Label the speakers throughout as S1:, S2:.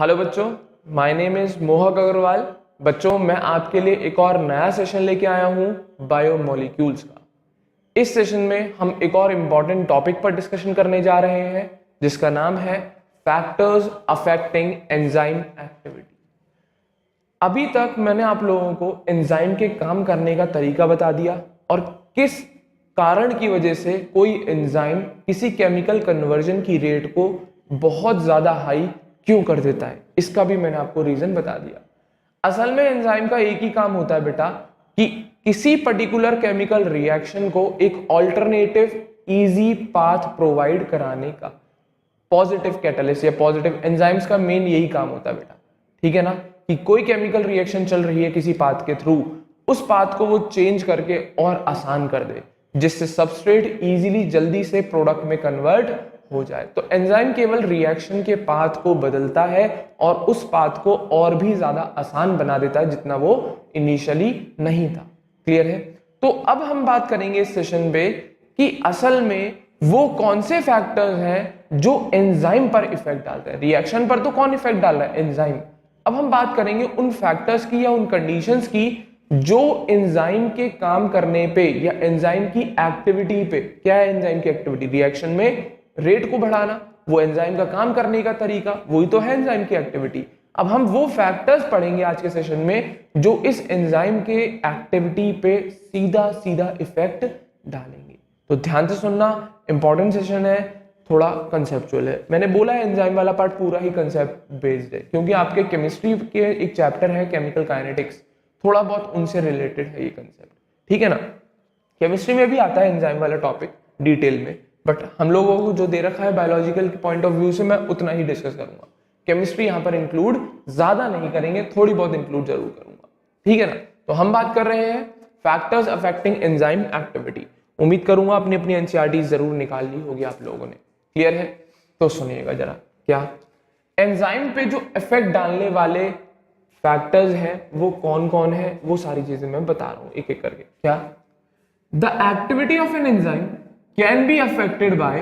S1: Hello बच्चों, my name is मोहक अग्रवाल। बच्चों, मैं आपके लिए एक और नया सेशन लेके आया हूं बायोमोलिक्यूल्स का। इस सेशन में हम एक और इम्पॉर्टेंट टॉपिक पर डिस्कशन करने जा रहे हैं जिसका नाम है फैक्टर्स अफेक्टिंग एंजाइम एक्टिविटी। अभी तक मैंने आप लोगों को एंजाइम के काम करने का तरीका बता दिया और किस कारण की वजह से कोई एंजाइम किसी केमिकल कन्वर्जन की रेट को बहुत ज्यादा हाई क्यों कर देता है, इसका भी मैंने आपको रीजन बता दिया। असल में एंजाइम का एक ही काम होता है बेटा कि किसी पर्टिकुलर केमिकल रिएक्शन को एक ऑल्टरनेटिव इजी पाथ प्रोवाइड कराने का। पॉजिटिव कैटलिस्ट या पॉजिटिव एंजाइम्स का मेन यही काम होता है बेटा, ठीक है ना, कि कोई केमिकल रिएक्शन चल रही है किसी पाथ के थ्रू, उस पाथ को वो चेंज करके और आसान कर दे जिससे सबस्ट्रेट इजीली जल्दी से प्रोडक्ट में कन्वर्ट हो जाए। तो एंजाइम केवल रिएक्शन के पाथ को बदलता है और उस पाथ को और भी ज्यादा आसान बना देता है जितना वो इनिशियली नहीं था। क्लियर है? तो अब हम बात करेंगे इस सेशन पे कि असल में वो कौन से फैक्टर्स हैं जो एंजाइम पर इफेक्ट डालते हैं। रिएक्शन पर तो कौन इफेक्ट डाल रहा है? एंजाइम। अब हम बात करेंगे उन फैक्टर्स की या उन कंडीशंस की जो एंजाइम के काम करने पे या एंजाइम की एक्टिविटी पे। क्या है एंजाइम की एक्टिविटी? रिएक्शन में रेट को बढ़ाना, वो एंजाइम का काम करने का तरीका, वही तो है एंजाइम की एक्टिविटी। अब हम वो फैक्टर्स पढ़ेंगे आज के सेशन में जो इस एंजाइम के एक्टिविटी पे सीधा सीधा इफेक्ट डालेंगे। तो ध्यान से सुनना, इंपॉर्टेंट सेशन है, थोड़ा कंसेप्चुअल है। मैंने बोला है एंजाइम वाला पार्ट पूरा ही कंसेप्ट बेस्ड है क्योंकि आपके केमिस्ट्री के एक चैप्टर है केमिकल काइनेटिक्स, थोड़ा बहुत उनसे रिलेटेड है ये कंसेप्ट, ठीक है ना। केमिस्ट्री में भी आता है एंजाइम वाला टॉपिक डिटेल में, बट हम लोगों को जो दे रखा है बायोलॉजिकल के पॉइंट ऑफ व्यू से मैं उतना ही डिस्कस करूंगा। केमिस्ट्री यहाँ पर इंक्लूड ज्यादा नहीं करेंगे, थोड़ी बहुत इंक्लूड जरूर करूंगा, ठीक है ना। तो हम बात कर रहे हैं फैक्टर्स अफेक्टिंग एंजाइम एक्टिविटी। उम्मीद करूंगा अपनी अपनी एनसीईआरटी जरूर निकाल ली होगी आप लोगों ने। क्लियर है? तो सुनिएगा जरा, क्या एंजाइम पे जो इफेक्ट डालने वाले फैक्टर्स हैं वो कौन कौन है, वो सारी चीजें मैं बता रहा हूं एक एक करके। क्या the activity of an enzyme can be affected by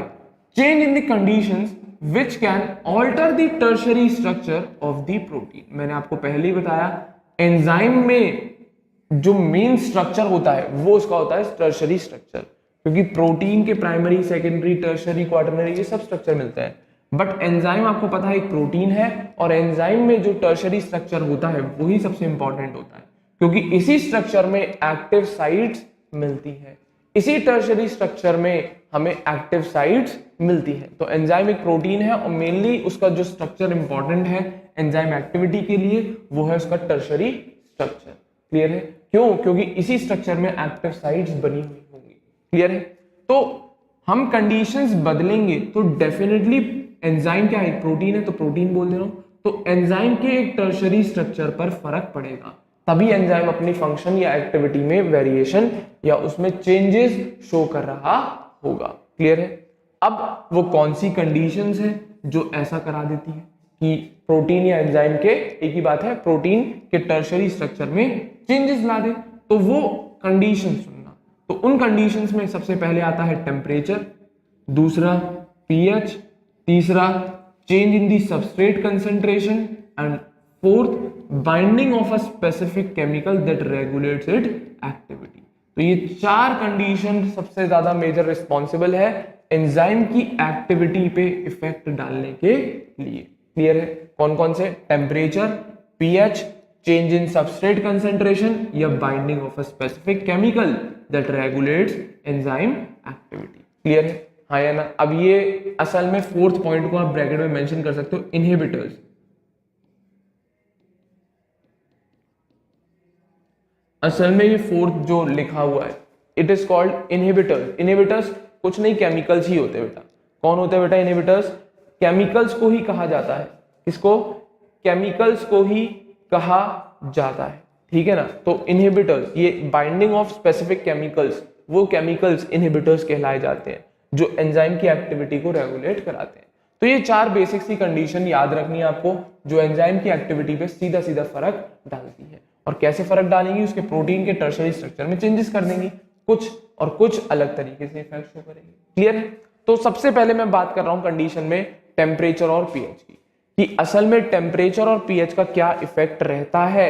S1: change in the conditions which can alter the tertiary structure of the protein। मैंने आपको पहले ही बताया एंजाइम में जो मेन स्ट्रक्चर होता है वो उसका होता है टर्शरी स्ट्रक्चर, क्योंकि प्रोटीन के प्राइमरी, सेकेंडरी, टर्शरी, क्वाटरनरी ये सब स्ट्रक्चर मिलते हैं, बट एंजाइम आपको पता है एक प्रोटीन है और एंजाइम में जो टर्शरी स्ट्रक्चर होता है वही सबसे इंपॉर्टेंट होता है क्योंकि इसी स्ट्रक्चर में एक्टिव साइट्स मिलती है, इसी टर्शरी स्ट्रक्चर में हमें एक्टिव साइट्स मिलती है। तो एंजाइम एक प्रोटीन है और मेनली उसका जो स्ट्रक्चर इंपॉर्टेंट है एंजाइम एक्टिविटी के लिए वो है उसका टर्शरी स्ट्रक्चर। क्लियर है? क्यों? क्योंकि इसी स्ट्रक्चर में एक्टिव साइट्स बनी हुई होंगी। क्लियर है? तो हम कंडीशंस बदलेंगे तो डेफिनेटली एंजाइम क्या है, एक प्रोटीन है तो प्रोटीन बोल दे रहा हूं, तो एंजाइम के एक टर्शरी स्ट्रक्चर पर फर्क पड़ेगा, तभी एंजाइम अपनी फंक्शन या एक्टिविटी में वेरिएशन या उसमें चेंजेस शो कर रहा होगा। क्लियर है? अब वो कौन सी कंडीशंस हैं जो ऐसा करा देती है कि प्रोटीन या एंजाइम के, एक ही बात है, प्रोटीन के टर्शरी स्ट्रक्चर में चेंजेस ला दे, तो वो कंडीशन सुनना। तो उन कंडीशंस में सबसे पहले आता है टेम्परेचर, दूसरा पीएच, तीसरा change in the substrate concentration and fourth binding of a specific chemical that regulates it activity. तो ये चार कंडीशन सबसे ज्यादा मेजर रिस्पॉन्सिबल है एंजाइम की एक्टिविटी पे इफेक्ट डालने के लिए। क्लियर है? कौन कौन से? Temperature, pH, change in substrate concentration या binding of a specific chemical that regulates enzyme activity. Clear है? हाँ या ना? अब ये असल में फोर्थ पॉइंट को आप ब्रैकेट में मेंशन कर सकते हो, इनहिबिटर्स। असल में ये फोर्थ जो लिखा हुआ है it is called inhibitors. Inhibitors कुछ नहीं, केमिकल्स ही होते हैं बेटा। कौन होते हैं बेटा इनहिबिटर्स? केमिकल्स को ही कहा जाता है। किसको? केमिकल्स को ही कहा जाता है, ठीक है ना। तो इनहिबिटर्स, ये बाइंडिंग ऑफ स्पेसिफिक केमिकल्स, वो केमिकल्स इनहिबिटर्स कहलाए जाते हैं जो एंजाइम की एक्टिविटी को रेगुलेट कराते हैं। तो ये चार बेसिक सी कंडीशन याद रखनी है आपको जो एंजाइम की एक्टिविटी पे सीधा सीधा फर्क डालती है। और कैसे फर्क डालेंगी? उसके प्रोटीन के टर्शरी स्ट्रक्चर में चेंजेस कर देंगी, कुछ और कुछ अलग तरीके से इफेक्ट शो करेंगे। क्लियर है? तो सबसे पहले मैं बात कर रहा हूं कंडीशन में टेम्परेचर और पीएच की। कि असल में टेम्परेचर और पीएच का क्या इफेक्ट रहता है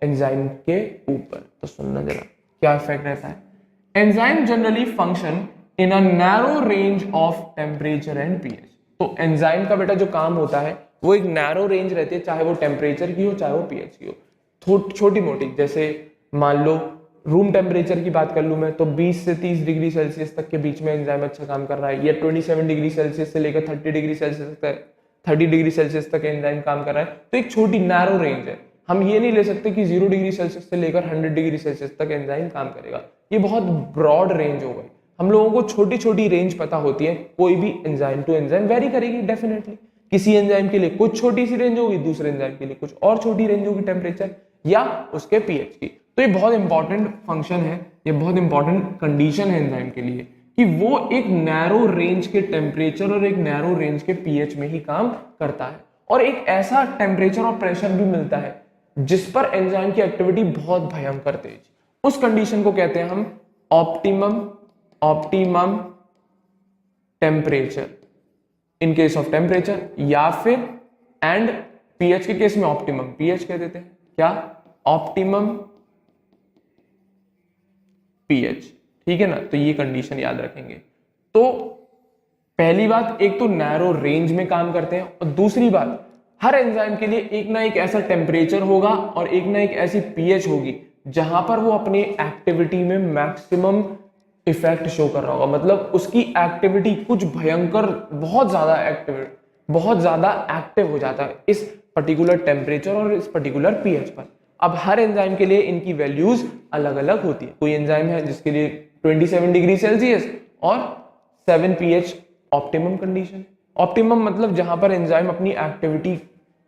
S1: एंजाइम के ऊपर। तो सुनना जरा, क्या इफेक्ट रहता है। Enzyme generally function in a narrow range of temperature and pH. तो एंजाइम का बेटा जो काम होता है वो एक नैरो रेंज रहती है, चाहे वो टेम्परेचर की हो चाहे वो पीएच की हो। छोटी मोटी, जैसे मान लो रूम टेम्परेचर की बात कर लूं मैं, तो 20 से 30 डिग्री सेल्सियस तक के बीच में एंजाइम अच्छा काम कर रहा है, या 27 डिग्री सेल्सियस से लेकर 30 डिग्री सेल्सियस तक 30 डिग्री सेल्सियस तक एंजाइम काम कर रहा है। तो एक छोटी नैरो रेंज है। हम ये नहीं ले सकते कि 0 डिग्री सेल्सियस से लेकर 100 डिग्री सेल्सियस तक एंजाइम काम करेगा, ये बहुत ब्रॉड रेंज हो गई। हम लोगों को छोटी छोटी रेंज पता होती है, कोई भी एंजाइम टू एंजाइम वेरी करेगी डेफिनेटली। किसी एंजाइम के लिए कुछ छोटी सी रेंज होगी, दूसरे एंजाइम के लिए कुछ और छोटी रेंज होगी टेम्परेचर या उसके पीएच की। तो ये बहुत इंपॉर्टेंट फंक्शन है, ये बहुत इंपॉर्टेंट कंडीशन है एंजाइम के लिए कि वो एक नैरो रेंज के टेम्परेचर और एक नैरो रेंज के पीएच में ही काम करता है, और एक ऐसा टेम्परेचर और प्रेशर भी मिलता है जिस पर एंजाइम की एक्टिविटी बहुत भयंकर तेज। उस कंडीशन को कहते हैं हम optimum temperature in case of temperature, या फिर एंड पीएच के केस में ऑप्टिमम पीएच कह देते हैं। क्या? Optimum pH. ठीक है ना, तो ये कंडीशन याद रखेंगे। तो पहली बात, एक तो नैरो रेंज में काम करते हैं, और दूसरी बात, हर एंजाइम के लिए एक ना एक ऐसा टेम्परेचर होगा और एक ना एक ऐसी पीएच होगी जहां पर वो अपनी एक्टिविटी में मैक्सिमम इफेक्ट शो कर रहा होगा। मतलब उसकी एक्टिविटी कुछ भयंकर, बहुत ज्यादा एक्टिव हो जाता है इस पर्टिकुलर टेम्परेचर और इस पर्टिकुलर पीएच पर। अब हर एंजाइम के लिए इनकी वैल्यूज अलग अलग होती है। कोई एंजाइम है जिसके लिए 27 डिग्री सेल्सियस और 7 पीएच ऑप्टिमम कंडीशन। ऑप्टिमम मतलब जहां पर एंजाइम अपनी एक्टिविटी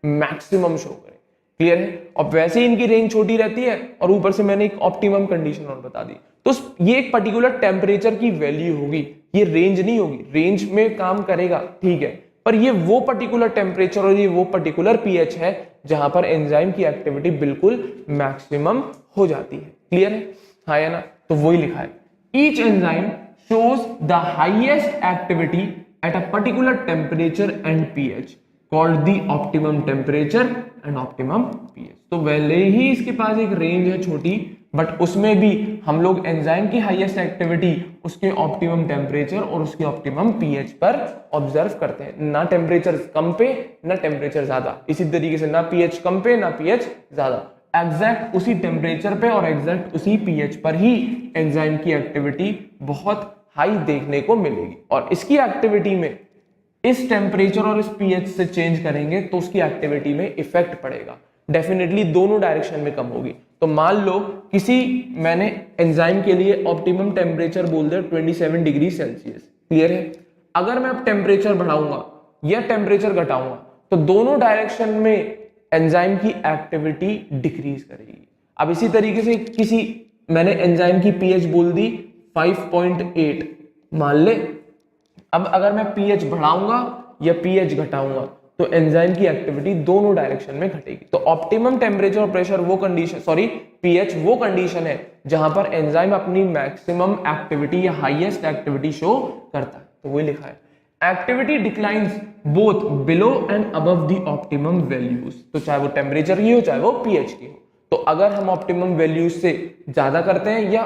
S1: मैक्सिमम शो करे। क्लियर है? और वैसे ही इनकी रेंज छोटी रहती है, और ऊपर से मैंने एक ऑप्टिमम कंडीशन और बता दी। तो ये एक पर्टिकुलर टेम्परेचर की वैल्यू होगी, ये रेंज नहीं होगी। रेंज में काम करेगा, ठीक है, पर ये वो पर्टिकुलर टेम्परेचर और ये वो पर्टिकुलर पीएच है जहां पर एंजाइम की एक्टिविटी बिल्कुल मैक्सिमम हो जाती है। क्लियर है? हाँ या ना? तो वही लिखा है, each enzyme shows the highest activity at a particular temperature and pH called the optimum temperature and optimum pH। तो भले ही इसके पास एक रेंज है छोटी, बट उसमें भी हम लोग एंजाइम की हाईएस्ट एक्टिविटी उसके ऑप्टिमम टेम्परेचर और उसके ऑप्टिमम पीएच पर ऑब्जर्व करते हैं। ना टेम्परेचर कम पे ना टेम्परेचर ज्यादा, इसी तरीके से ना पीएच कम पे ना पीएच ज्यादा, एग्जैक्ट उसी टेम्परेचर पे और एग्जैक्ट उसी पीएच पर ही एंजाइम की एक्टिविटी बहुत हाई देखने को मिलेगी। और इसकी एक्टिविटी में इस टेम्परेचर और इस पीएच से चेंज करेंगे तो उसकी एक्टिविटी में इफेक्ट पड़ेगा, डेफिनेटली दोनों डायरेक्शन में कम होगी। तो मान लो मैंने एंजाइम के लिए ऑप्टिमम टेम्परेचर बोल दिया 27 डिग्री सेल्सियस। क्लियर है? अगर मैं अब टेम्परेचर बढ़ाऊंगा या टेम्परेचर घटाऊंगा तो दोनों डायरेक्शन में एंजाइम की एक्टिविटी डिक्रीज करेगी। अब इसी तरीके से मैंने एंजाइम की पीएच बोल दी 5.8 मान ले। अब अगर मैं पीएच बढ़ाऊंगा या पीएच घटाऊंगा तो एंजाइम की एक्टिविटी दोनों डायरेक्शन में घटेगी। तो ऑप्टिमम टेम्परेचर और प्रेशर वो कंडीशन, पीएच वो कंडीशन है जहां पर एंजाइम अपनी मैक्सिमम एक्टिविटी या हाईएस्ट एक्टिविटी शो करता है। तो वही लिखा है, activity declines both below and above the optimum values. तो चाहे वो टेम्परेचर की हो चाहे वो पीएच की हो। तो अगर हम ऑप्टिमम वैल्यूज से ज्यादा करते हैं या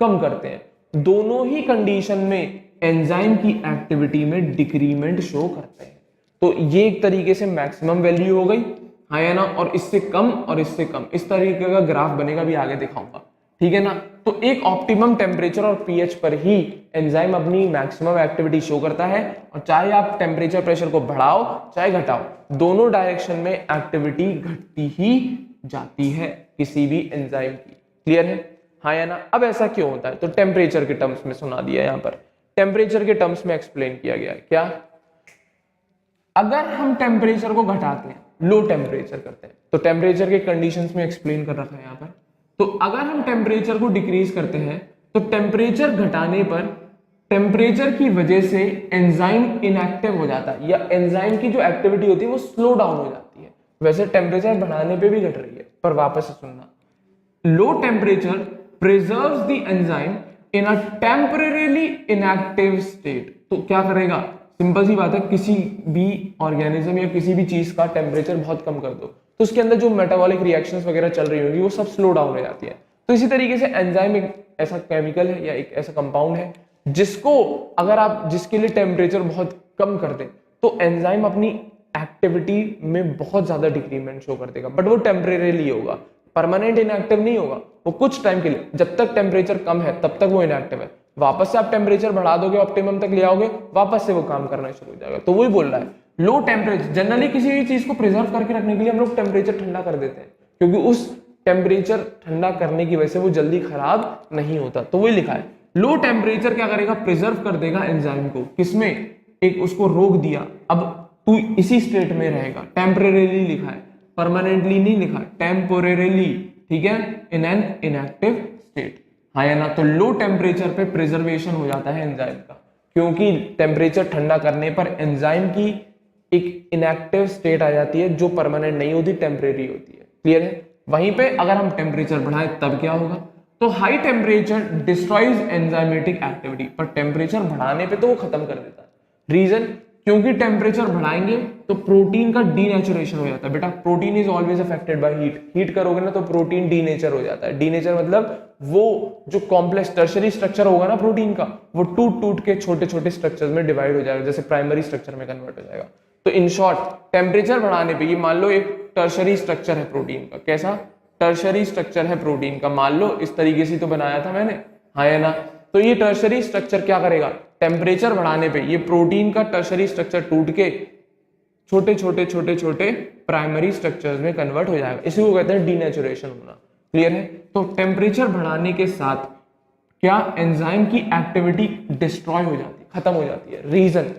S1: कम करते हैं, दोनों ही कंडीशन में एंजाइम की एक्टिविटी में डिक्रीमेंट शो करते हैं। तो ये एक तरीके से मैक्सिमम वैल्यू हो गई, हाँ या ना? और इससे कम और इससे कम, इस तरीके का ग्राफ बनेगा, भी आगे दिखाऊंगा। ठीक है ना? तो एक ऑप्टिमम टेम्परेचर और पीएच पर ही एंजाइम अपनी मैक्सिमम एक्टिविटी शो करता है, और चाहे आप टेम्परेचर प्रेशर को बढ़ाओ चाहे घटाओ, दोनों डायरेक्शन में एक्टिविटी घटती ही जाती है किसी भी एंजाइम की। क्लियर है? हाँ या ना? अब ऐसा क्यों होता है? तो टेम्परेचर के टर्म्स में सुना दिया, यहां पर टेम्परेचर के टर्म्स में एक्सप्लेन किया गया है। क्या? अगर हम टेम्परेचर को घटाते हैं, लो टेम्परेचर करते हैं, तो टेम्परेचर के कंडीशंस में एक्सप्लेन कर रखा है यहां पर। तो अगर हम टेम्परेचर को डिक्रीज करते हैं तो टेम्परेचर घटाने पर टेम्परेचर की वजह से एंजाइम इनएक्टिव हो जाता है, या एंजाइम की जो एक्टिविटी होती है वो स्लो डाउन हो जाती है। वैसे टेम्परेचर बढ़ाने पे भी घट रही है, पर वापस से सुनना, low temperature preserves the enzyme in a temporarily inactive state. तो क्या करेगा? सिंपल सी बात है, किसी भी ऑर्गेनिज्म या किसी भी चीज का टेम्परेचर बहुत कम कर दो तो उसके अंदर जो मेटाबॉलिक रिएक्शंस वगैरह चल रही होंगी वो सब स्लो डाउन हो जाती है। तो इसी तरीके से एंजाइम एक ऐसा केमिकल है या एक ऐसा कंपाउंड है जिसको अगर आप जिसके लिए टेम्परेचर बहुत कम कर दें तो एंजाइम अपनी एक्टिविटी में बहुत ज्यादा डिक्रीमेंट शो कर देगा, बट वो टेम्परेरीली होगा, परमानेंट इनएक्टिव नहीं होगा। वो कुछ टाइम के लिए, जब तक टेम्परेचर कम है तब तक वो इनएक्टिव है, वापस से आप टेम्परेचर बढ़ा दोगे, ऑप्टिमम तक ले आओगे, वापस से वो काम करना शुरू हो जाएगा। तो वही बोल रहा है लो टेम्परेचर, जनरली किसी भी चीज को प्रिजर्व करके रखने के लिए हम लोग टेम्परेचर ठंडा कर देते हैं क्योंकि उस टेम्परेचर ठंडा करने की वजह से वो जल्दी खराब नहीं होता। तो वही लिखा है लो टेम्परेचर क्या करेगा, प्रिजर्व कर देगा एंजाइम को, किसमें, एक उसको रोक दिया, अब तू इसी स्टेट में रहेगा, टेम्परेरीली लिखा है, परमानेंटली नहीं लिखा, टेम्पोरेरीली, ठीक है, इन एन इनएक्टिव स्टेट। हाँ या ना, तो लो टेम्परेचर पे प्रिजर्वेशन हो जाता है एंजाइम का, क्योंकि टेम्परेचर ठंडा करने पर एंजाइम की एक इनएक्टिव स्टेट आ जाती है जो परमानेंट नहीं होती, टेम्परेरी होती है। क्लियर है? वहीं पे अगर हम टेम्परेचर बढ़ाएं तब क्या होगा, तो high temperature destroys enzymatic activity, पर टेम्परेचर बढ़ाने पे तो वो खत्म कर देता है। रीजन, क्योंकि टेम्परेचर बढ़ाएंगे तो प्रोटीन का डीनेचुरेशन हो जाता है। बेटा protein is always affected by heat, heat करोगे ना तो प्रोटीन डीनेचर हो जाता है। डीनेचर मतलब वो जो कॉम्प्लेक्स टर्शरी स्ट्रक्चर होगा ना प्रोटीन का, वो टूट टूट के छोटे छोटे स्ट्रक्चर्स में डिवाइड हो जाएगा, जैसे प्राइमरी स्ट्रक्चर में कन्वर्ट हो जाएगा। तो इन शॉर्ट टेम्परेचर बढ़ाने पे, ये मान लो एक टर्शरी स्ट्रक्चर है प्रोटीन का, कैसा टर्शरी स्ट्रक्चर है प्रोटीन का, मान लो इस तरीके से तो बनाया था मैंने, हाँ या ना, तो ये टर्शरी स्ट्रक्चर क्या करेगा, टेम्परेचर बढ़ाने पे ये प्रोटीन का टर्शरी स्ट्रक्चर टूट के छोटे छोटे छोटे छोटे प्राइमरी स्ट्रक्चर्स में कन्वर्ट हो जाएगा, इसी को कहते हैं डीनेचुरेशन होना। क्लियर है? तो टेम्परेचर बढ़ाने के साथ क्या एंजाइम की एक्टिविटी डिस्ट्रॉय हो जाती है, खत्म हो जाती है। रीजन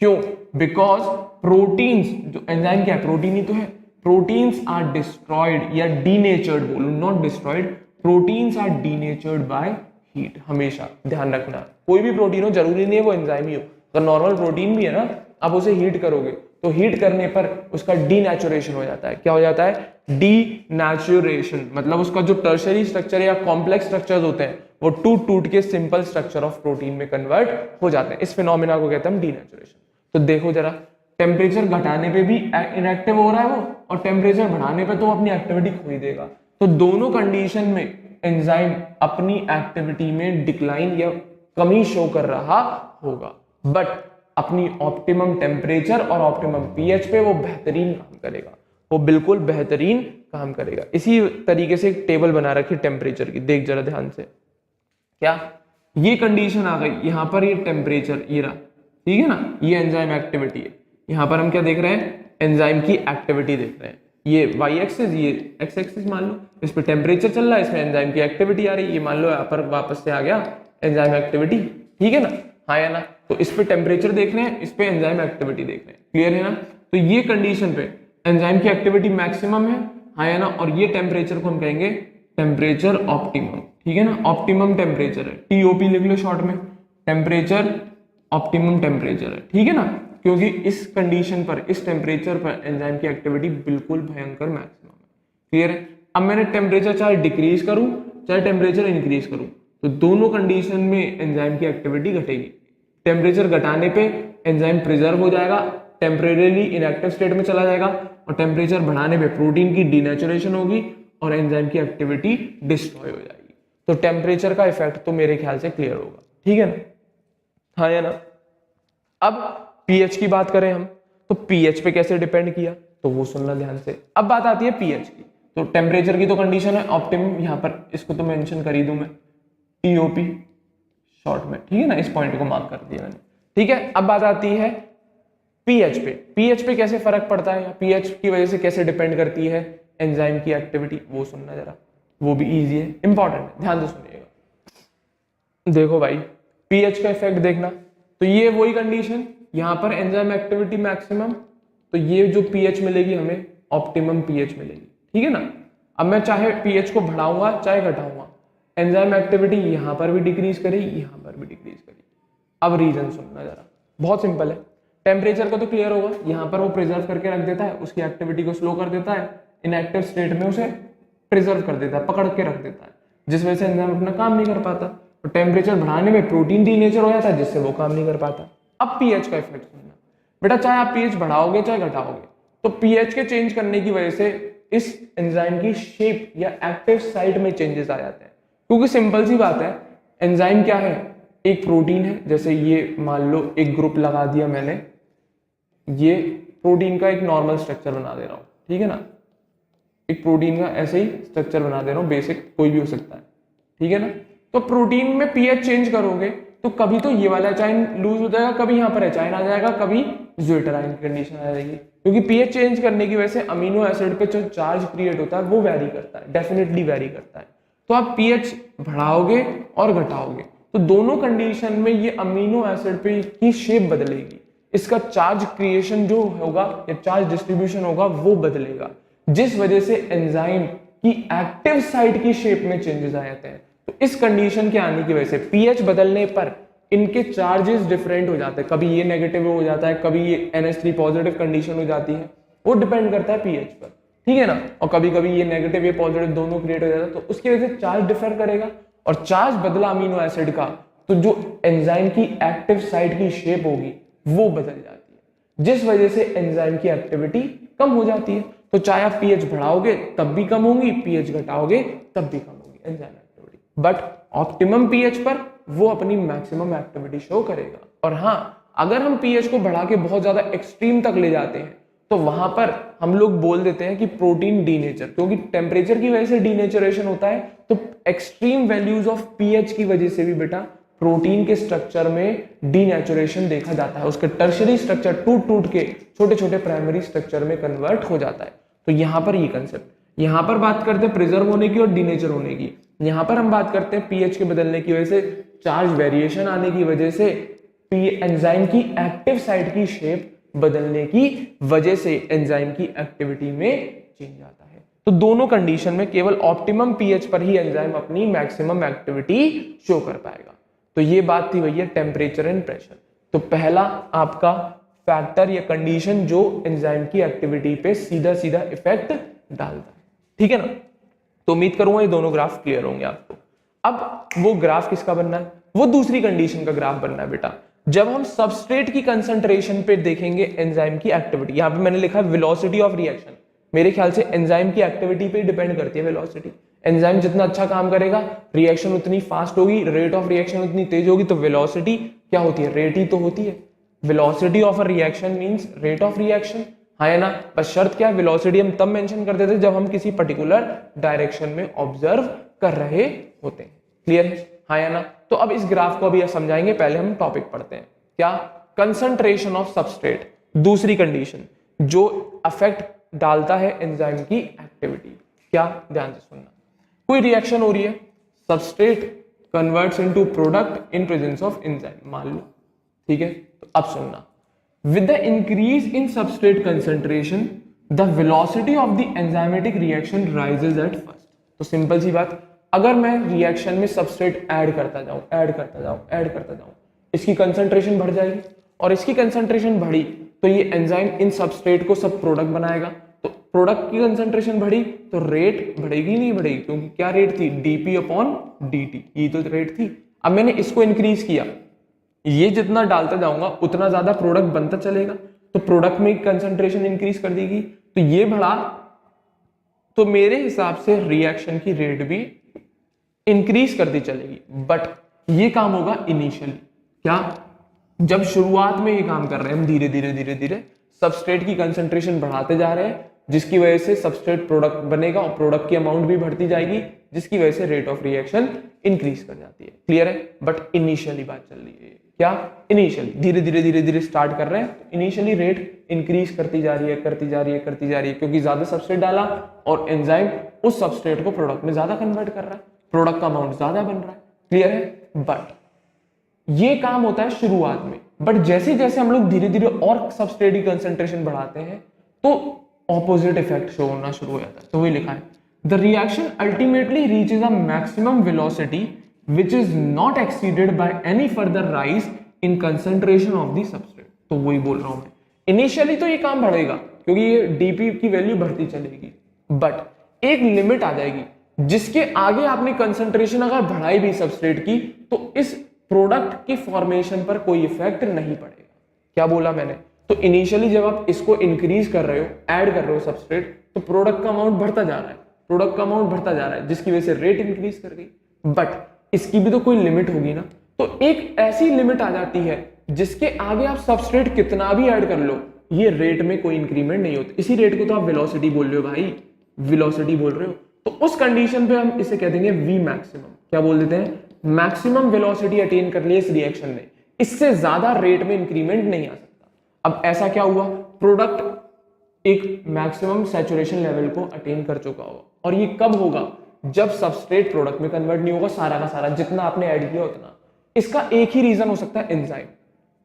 S1: क्यों, बिकॉज प्रोटीन्स, जो एंजाइम क्या है, प्रोटीन ही तो है, प्रोटीन्स आर डिस्ट्रॉयड या डीनेचर्ड, बोलो not destroyed, proteins are denatured by heat. हमेशा ध्यान रखना, कोई भी प्रोटीन हो, जरूरी नहीं है वो एंजाइम ही हो, अगर नॉर्मल प्रोटीन भी है ना, आप उसे हीट करोगे तो हीट करने पर उसका डीनेचुरेशन हो जाता है। क्या हो जाता है? डीनेचुरेशन, मतलब उसका जो टर्शरी स्ट्रक्चर या कॉम्प्लेक्स स्ट्रक्चर्स होते हैं वो टूट टूट के सिंपल स्ट्रक्चर ऑफ प्रोटीन में कन्वर्ट हो जाते हैं। इस फिनोमिना को कहते हैं डीनेचुरेशन। तो देखो जरा, टेम्परेचर घटाने पे भी इनएक्टिव हो रहा है वो, और टेम्परेचर बढ़ाने पे तो अपनी एक्टिविटी खो ही देगा। तो दोनों कंडीशन में एंजाइम अपनी एक्टिविटी में डिक्लाइन या कमी शो कर रहा होगा, बट अपनी ऑप्टिमम टेम्परेचर और ऑप्टिमम पीएच पे वो बेहतरीन काम करेगा, वो बिल्कुल बेहतरीन काम करेगा। इसी तरीके से एक टेबल बना रखी टेम्परेचर की, देख जरा ध्यान से, क्या ये कंडीशन आ गई, यहां पर ये टेम्परेचर ये रहा, ठीक है ना, ये एंजाइम एक्टिविटी है, यहां पर हम क्या देख रहे हैं, एंजाइम की एक्टिविटी देख रहे हैं, ये वाई एक्सिस, ये एक्स एक्सिस मान लो, इस पे टेम्परेचर चल रहा है, इसमें एंजाइम की एक्टिविटी आ रही है, ये मान लो यहाँ पर वापस से आ गया एंजाइम एक्टिविटी, ठीक है ना, हाँ या ना, तो इस पे टेम्परेचर देख रहे हैं, इस पे एंजाइम एक्टिविटी देख रहे हैं। क्लियर है ना? तो ये कंडीशन पे एंजाइम की एक्टिविटी मैक्सिमम है, हाँ या ना, और ये टेम्परेचर को हम कहेंगे टेम्परेचर ऑप्टिमम, ठीक है ना, ऑप्टिमम टेम्परेचर है, टीओपी लिख लो शॉर्ट में, टेम्परेचर ऑप्टिमम टेम्परेचर है, ठीक है ना, क्योंकि इस कंडीशन पर, इस टेम्परेचर पर एंजाइम की एक्टिविटी बिल्कुल भयंकर मैक्सिमम है। क्लियर है? अब मैंने टेम्परेचर चाहे डिक्रीज करूं चाहे टेम्परेचर इंक्रीज करूं, तो दोनों कंडीशन में एंजाइम की एक्टिविटी घटेगी। टेम्परेचर घटाने पे एंजाइम प्रिजर्व हो जाएगा, टेम्परेरीली इनएक्टिव स्टेट में चला जाएगा, और टेम्परेचर बढ़ाने पे प्रोटीन की डीनेचुरेशन होगी और एंजाइम की एक्टिविटी डिस्ट्रॉय हो जाएगी। तो टेम्परेचर का इफेक्ट तो मेरे ख्याल से क्लियर होगा, ठीक है ना, हाँ या ना। अब पीएच की बात करें हम, तो पीएच पे कैसे डिपेंड किया, तो वो सुनना ध्यान से। अब बात आती है पीएच की, तो टेम्परेचर की तो कंडीशन है ऑप्टिमम, यहां पर इसको तो मेंशन कर ही दूं मैं, टीओपी शॉर्ट में, ठीक है ना, इस पॉइंट को मार्क कर दिया मैंने, ठीक है। अब बात आती है पीएच पे, पीएच पे कैसे फर्क पड़ता है, पीएच की वजह से कैसे डिपेंड करती है एंजाइम की एक्टिविटी, वो सुनना जरा, वो भी इजी है, इंपॉर्टेंट है, ध्यान से सुनिएगा। देखो भाई, पीएच का इफेक्ट देखना, तो ये वही कंडीशन, यहां पर एंजाइम एक्टिविटी मैक्सिमम, तो ये जो पीएच मिलेगी हमें ऑप्टिमम पीएच मिलेगी, ठीक है ना। अब मैं चाहे पीएच को बढ़ाऊंगा चाहे घटाऊंगा, एंजाइम एक्टिविटी यहां पर भी डिक्रीज करेगी, यहां पर भी डिक्रीज करेगी। अब रीजन सुनना जरा, बहुत सिंपल है, टेम्परेचर का तो क्लियर होगा, यहां पर वो प्रिजर्व करके रख देता है, उसकी एक्टिविटी को स्लो कर देता है, इनएक्टिव स्टेट में उसे प्रिजर्व कर देता है, पकड़ के रख देता है, जिस वजह से एंजाइम अपना काम नहीं कर पाता। तो टेम्परेचर बढ़ाने में प्रोटीन डीनेचर हो जाता है, जिससे वो काम नहीं कर पाता। अब पीएच का इफेक्ट सुनना बेटा, चाहे आप पीएच बढ़ाओगे चाहे घटाओगे, तो पीएच के चेंज करने की वजह से इस एंजाइम की शेप या एक्टिव साइट में चेंजेस आ जाते हैं। क्योंकि सिंपल सी बात है, एंजाइम क्या है, एक प्रोटीन है। जैसे ये मान लो एक ग्रुप लगा दिया मैंने, ये प्रोटीन का एक नॉर्मल स्ट्रक्चर बना दे रहा हूं, ठीक है ना, एक प्रोटीन का ऐसे ही स्ट्रक्चर बना दे रहा हूं, बेसिक कोई भी हो सकता है, ठीक है ना। तो प्रोटीन में पीएच चेंज करोगे तो कभी तो ये वाला एचाइन लूज हो जाएगा, कभी यहाँ पर एचाइन आ जाएगा, कभी ज्वेटराइन की कंडीशन आ जाएगी। क्योंकि पीएच चेंज करने की वजह से अमीनो एसिड पे जो चार्ज क्रिएट होता है वो वेरी करता है, डेफिनेटली वेरी करता है। तो आप पीएच बढ़ाओगे और घटाओगे तो दोनों कंडीशन में ये अमीनो एसिड पे की शेप बदलेगी, इसका चार्ज क्रिएशन जो होगा या चार्ज डिस्ट्रीब्यूशन होगा वो बदलेगा, जिस वजह से एंजाइम की एक्टिव साइट की शेप में चेंजेस आ जाते हैं। तो इस कंडीशन के आने की वजह से पीएच बदलने पर इनके चार्जेस डिफरेंट हो जाते हैं, कभी ये नेगेटिव हो जाता है, कभी ये NH3 पॉजिटिव कंडीशन हो जाती है, वो डिपेंड करता है पीएच पर, ठीक है ना। और कभी कभी ये नेगेटिव ये पॉजिटिव दोनों क्रिएट हो जाता है, तो उसकी वजह से चार्ज डिफर करेगा, और चार्ज बदला अमीनो एसिड का तो जो एंजाइम की एक्टिव साइट की शेप होगी वो बदल जाती है, जिस वजह से एंजाइम की एक्टिविटी कम हो जाती है। तो चाहे आप पीएच बढ़ाओगे तब भी कम होगी, पीएच घटाओगे तब भी कम होगी enzyme activity, but optimum pH पर वो अपनी मैक्सिमम एक्टिविटी शो करेगा। और हाँ, अगर हम पीएच को बढ़ा के बहुत ज्यादा एक्सट्रीम तक ले जाते हैं तो वहां पर हम लोग बोल देते हैं कि प्रोटीन डीनेचर, क्योंकि टेम्परेचर की वजह से डीनेचरेशन होता है। तो एक्सट्रीम वैल्यूज ऑफ पीएच की वजह से भी बेटा प्रोटीन के स्ट्रक्चर में डीनेचुरेशन देखा जाता है, उसके टर्शरी स्ट्रक्चर टूट टूट के छोटे छोटे प्राइमरी स्ट्रक्चर में कन्वर्ट हो जाता है। तो यहाँ पर ये कंसेप्ट, यहाँ पर बात करते हैं प्रिजर्व होने की और डीनेचर होने की, यहाँ पर हम बात करते हैं पीएच के बदलने की वजह से, चार्ज वेरिएशन आने की वजह से, एंजाइम की एक्टिव साइट की शेप बदलने की वजह से एंजाइम की एक्टिविटी में चेंज आता है। तो दोनों कंडीशन में केवल ऑप्टिमम पीएच पर ही एंजाइम अपनी मैक्सिमम एक्टिविटी शो कर पाएगा। तो ये बात थी भैया टेम्परेचर एंड प्रेशर। तो पहला आपका फैक्टर या कंडीशन जो एंजाइम की एक्टिविटी पे सीधा सीधा इफेक्ट डालता है, ठीक है ना। तो उम्मीद करूंगा ये दोनों ग्राफ क्लियर होंगे आपको। अब वो ग्राफ किसका बनना है, वो दूसरी कंडीशन का ग्राफ बनना है बेटा, जब हम सबस्ट्रेट की कंसंट्रेशन पे देखेंगे एंजाइम की एक्टिविटी। यहां पे मैंने लिखा है वेलोसिटी ऑफ रिएक्शन, मेरे ख्याल से एंजाइम की एक्टिविटी पे डिपेंड करती है वेलोसिटी। एंजाइम जितना अच्छा काम करेगा रिएक्शन उतनी फास्ट होगी, रेट ऑफ रिएक्शन उतनी तेज होगी। तो वेलोसिटी क्या होती है, रेट ही तो होती है। Velocity of a reaction means rate of reaction, हाँ है ना। बस शर्त क्या है, वेलोसिटी हम तब मेंशन करते थे जब हम किसी पर्टिकुलर डायरेक्शन में ऑब्जर्व कर रहे होते हैं। क्लियर है, हाँ या ना। तो अब इस ग्राफ को अभी समझाएंगे, पहले हम टॉपिक पढ़ते हैं। क्या, कंसंट्रेशन ऑफ सबस्ट्रेट, दूसरी कंडीशन जो अफेक्ट डालता है एंजाइम की एक्टिविटी। क्या, ध्यान से सुनना, कोई रिएक्शन हो रही है, substrate converts into product in presence of enzyme, मान लो, ठीक है। तो अब सुनना, with the increase in substrate concentration the velocity of the enzymatic reaction rises at first। तो सिंपल सी बात, अगर मैं रिएक्शन में सबस्ट्रेट ऐड करता जाऊं, इसकी कंसंट्रेशन बढ़ जाएगी, और इसकी कंसंट्रेशन बढ़ी तो ये एंजाइम इन सबस्ट्रेट को सब प्रोडक्ट बनाएगा। तो प्रोडक्ट की कंसंट्रेशन बढ़ी तो रेट बढ़ेगी नहीं बढ़ेगी, क्योंकि क्या रेट थी, dP/dt, ये तो रेट थी। अब मैंने इसको इंक्रीज किया, ये जितना डालता जाऊंगा उतना ज्यादा प्रोडक्ट बनता चलेगा, तो प्रोडक्ट में कंसंट्रेशन इंक्रीज कर देगी, तो ये बढ़ा, तो मेरे हिसाब से रिएक्शन की रेट भी इंक्रीज करती चलेगी। बट ये काम होगा इनिशियली, क्या, जब शुरुआत में ये काम कर रहे हैं हम, धीरे धीरे सबस्ट्रेट की कंसंट्रेशन बढ़ाते जा रहे हैं, जिसकी वजह से सबस्ट्रेट प्रोडक्ट बनेगा और प्रोडक्ट की अमाउंट भी बढ़ती जाएगी, जिसकी वजह से रेट ऑफ रिएक्शन इंक्रीज कर जाती है। क्लियर है, बट इनिशियली बात चल रही है, क्या, इनिशियली धीरे धीरे स्टार्ट कर रहे हैं, तो इनिशियली रेट इंक्रीज करती जा रही है, क्योंकि ज्यादा सबस्ट्रेट डाला और एंजाइम उस सबस्ट्रेट को प्रोडक्ट में ज्यादा कन्वर्ट कर रहा है, प्रोडक्ट का अमाउंट ज्यादा बन रहा है। क्लियर है, बट ये काम होता है शुरुआत में, बट जैसे जैसे हम लोग धीरे धीरे और सबस्ट्रेट की कंसंट्रेशन बढ़ाते हैं तो ऑपोजिट इफेक्ट शो होना शुरू हो जाता है। तो वही लिखा है, the reaction ultimately reaches a maximum velocity which is not exceeded by any further rise in concentration of the substrate। तो वही बोल रहा हूं मैं, इनिशियली तो ये काम बढ़ेगा क्योंकि ये डीपी की वैल्यू बढ़ती चलेगी, बट एक लिमिट आ जाएगी जिसके आगे आपने कंसंट्रेशन अगर बढ़ाई भी सबस्ट्रेट की तो इस प्रोडक्ट की फॉर्मेशन पर कोई इफेक्ट नहीं पड़ेगा। क्या बोला मैंने? तो इनिशियली जब आप इसको इंक्रीज कर रहे हो, ऐड कर रहे हो सबस्ट्रेट, तो प्रोडक्ट का अमाउंट बढ़ता जा रहा है, प्रोडक्ट का अमाउंट बढ़ता जा रहा है, जिसकी वजह से रेट इंक्रीज कर गई। बट इसकी भी तो कोई लिमिट होगी ना। तो एक ऐसी लिमिट आ जाती है जिसके आगे आप सबस्ट्रेट कितना भी ऐड कर लो, ये रेट में कोई इंक्रीमेंट नहीं होता। इसी रेट को तो आप वेलोसिटी बोल रहे हो भाई, वेलोसिटी बोल रहे हो। तो उस कंडीशन पे हम इसे कह देंगे वी मैक्सिमम। क्या बोल देते हैं? मैक्सिमम वेलोसिटी अटेन कर ली इस रिएक्शन ने, इससे ज्यादा रेट में इंक्रीमेंट नहीं आ सकता। अब ऐसा क्या हुआ? प्रोडक्ट एक मैक्सिमम सैचुरेशन लेवल को अटेन कर चुका होगा। और ये कब होगा? जब सबस्ट्रेट प्रोडक्ट में कन्वर्ट नहीं होगा सारा का सारा, जितना आपने ऐड किया उतना। इसका एक ही रीजन हो सकता है, एंजाइम।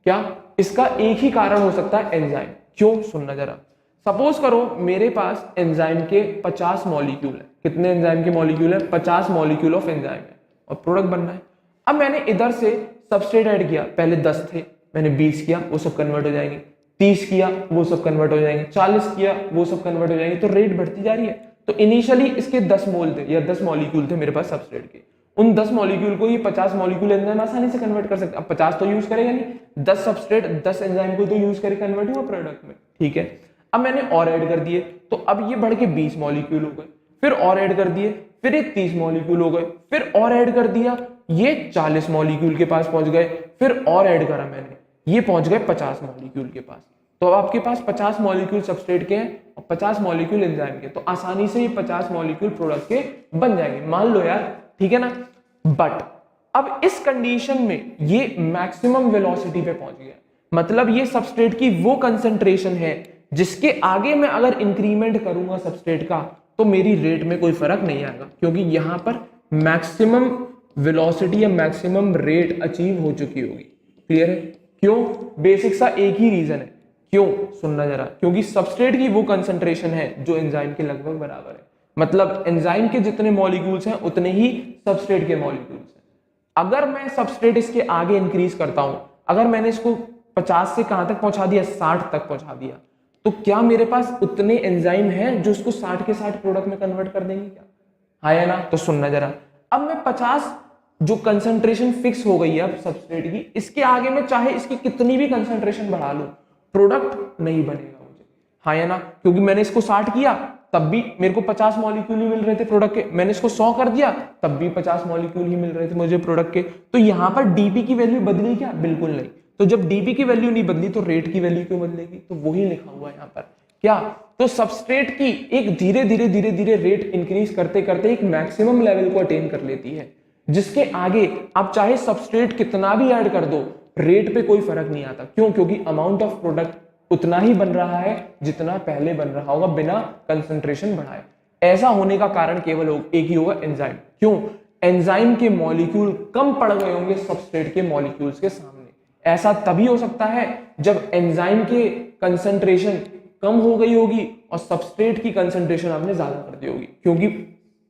S1: क्या? इसका एक ही कारण हो सकता है, एंजाइम। क्यों? सुनना जरा। सपोज करो मेरे पास एंजाइम के 50 मॉलिक्यूल है। कितने एंजाइम के मॉलिक्यूल है? 50 मॉलिक्यूल ऑफ एंजाइम है और प्रोडक्ट बनना है। अब मैंने इधर से सबस्ट्रेट ऐड किया, पहले 10 थे, मैंने 20 किया, वो सब कन्वर्ट हो जाएंगे। 30 किया, वो सब कन्वर्ट हो जाएंगे। 40 किया, वो सब कन्वर्ट हो जाएंगे। तो रेट बढ़ती जा रही है। तो इनिशियली इसके 10 मोल थे या 10 मॉलिक्यूल थे मेरे पास सबस्ट्रेट के। उन 10 मॉलिक्यूल को ये 50 मॉलिक्यूल एंजाइम आसानी से कन्वर्ट कर सकते। अब 50 तो यूज करेगा नहीं, 10 सबस्ट्रेट 10 एंजाइम को तो यूज करके कन्वर्ट हुआ प्रोडक्ट में, ठीक है। अब मैंने और ऐड कर दिए, तो अब ये बढ़ के 20 मॉलिक्यूल हो गए। फिर और ऐड कर दिए, फिर ये 30 मॉलिक्यूल हो गए। फिर और ऐड कर दिया, ये 40 मॉलिक्यूल के पास पहुंच गए। फिर और ऐड करा मैंने, ये पहुंच गए 50 मॉलिक्यूल के पास। तो अब आपके पास 50 मॉलिक्यूल सबस्ट्रेट के हैं और 50 मॉलिक्यूल एंजाइम के। तो आसानी से ये 50 मॉलिक्यूल प्रोडक्ट के बन जाएंगे, मान लो यार, ठीक है ना। बट अब इस कंडीशन में ये मैक्सिमम वेलोसिटी पे पहुंच गया। मतलब ये सबस्ट्रेट की वो कंसंट्रेशन है जिसके आगे मैं अगर इंक्रीमेंट करूंगा सबस्ट्रेट का तो मेरी रेट में कोई फर्क नहीं आएगा, क्योंकि यहां पर मैक्सिमम वेलोसिटी या मैक्सिमम रेट अचीव हो चुकी होगी। क्लियर है? क्यों? बेसिक सा एक ही रीजन है। क्यों? सुनना जरा। क्योंकि सबस्ट्रेट की वो कंसंट्रेशन है जो एंजाइम के लगभग बराबर है। मतलब एंजाइम के जितने मॉलिक्यूल्स हैं उतने ही सबस्ट्रेट के मॉलिक्यूल्स हैं। अगर मैं सबस्ट्रेट इसके आगे इंक्रीज करता हूं, अगर मैंने इसको 50 से कहां तक पहुंचा दिया? 60 तक पहुंचा दिया, तो क्या मेरे पास उतने एंजाइम हैं जो इसको 60 के 60 प्रोडक्ट में कन्वर्ट कर देंगे क्या? हाँ या ना? तो सुनना जरा। अब मैं 50 जो कंसंट्रेशन फिक्स हो गई है अब सबस्ट्रेट की, इसके आगे मैं चाहे इसकी कितनी भी कंसंट्रेशन बढ़ा लूं, प्रोडक्ट नहीं बनेगा मुझे। हाँ या ना? क्योंकि मैंने इसको 60 किया तब भी मेरे को 50 मॉलिक्यूल ही मिल रहे थे प्रोडक्ट के। मैंने इसको 100 कर दिया तब भी 50 मॉलिक्यूल ही मिल रहे थे मुझे प्रोडक्ट के। तो यहां पर डीपी की वैल्यू बदली क्या? बिल्कुल नहीं। तो जब डीपी की वैल्यू नहीं बदली तो रेट की वैल्यू क्यों बदलेगी? तो वही लिखा हुआ है यहाँ पर। क्या? तो सबस्ट्रेट की एक धीरे धीरे रेट इंक्रीज करते करते एक मैक्सिमम लेवल को अटेन कर लेती है, जिसके आगे आप चाहे सबस्ट्रेट कितना भी ऐड कर दो, रेट पे कोई फर्क नहीं आता। क्यों? क्योंकि अमाउंट ऑफ प्रोडक्ट उतना ही बन रहा है जितना पहले बन रहा होगा बिना कंसंट्रेशन बढ़ाए। ऐसा होने का कारण केवल एक ही होगा, एंजाइम। क्यों? एंजाइम के मॉलिक्यूल कम पड़ गए होंगे सबस्ट्रेट के मॉलिक्यूल्स के सामने। ऐसा तभी हो सकता है जब एंजाइम के कंसंट्रेशन कम हो गई होगी और सबस्ट्रेट की कंसंट्रेशन आपने ज्यादा कर दी होगी, क्योंकि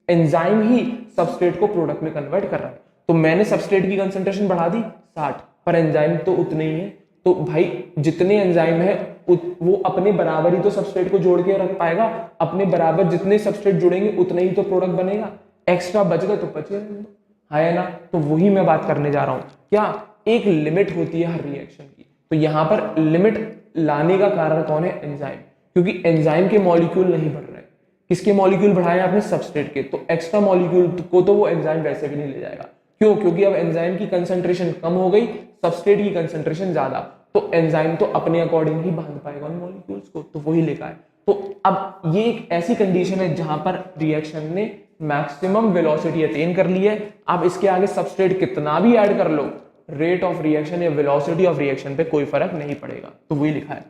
S1: एंजाइम ही सबस्ट्रेट को प्रोडक्ट में कन्वर्ट कर रहा है। तो मैंने सबस्ट्रेट की कंसंट्रेशन बढ़ा दी 60, पर एंजाइम तो उतने ही है। तो भाई जितने एंजाइम है वो अपने बराबर ही तो सबस्ट्रेट को जोड़ के रख पाएगा। अपने बराबर जितने सबस्ट्रेट जुड़ेंगे उतने ही तो प्रोडक्ट बनेगा। एक्स्ट्रा बच गए तो बचे रहेंगे। हाँ या ना? तो वही मैं बात करने जा रहा हूं। क्या? एक लिमिट होती है हर रिएक्शन की। तो यहां पर लिमिट लाने का कारण कौन है? एंजाइम। क्योंकि एंजाइम के मॉलिक्यूल नहीं बढ़ रहे। किसके मॉलिक्यूल बढ़ाए आपने? सबस्ट्रेट के। तो एक्स्ट्रा मॉलिक्यूल को तो वो एंजाइम वैसे भी नहीं ले जाएगा। क्यों? क्योंकि अब एंजाइम की कंसंट्रेशन कम हो गई, सबस्ट्रेट की कंसंट्रेशन ज्यादा। तो एंजाइम तो अपने अकॉर्डिंग ही बांध पाएगा उन मॉलिक्यूल्स को। तो वही लिखा है। तो अब ये एक ऐसी कंडीशन है जहां पर रिएक्शन ने मैक्सिमम वेलोसिटी अटेन कर ली है। अब इसके आगे सबस्ट्रेट कितना भी ऐड कर लो, रेट ऑफ रिएक्शन या वेलोसिटी ऑफ रिएक्शन पे कोई फर्क नहीं पड़ेगा। तो वही लिखा है,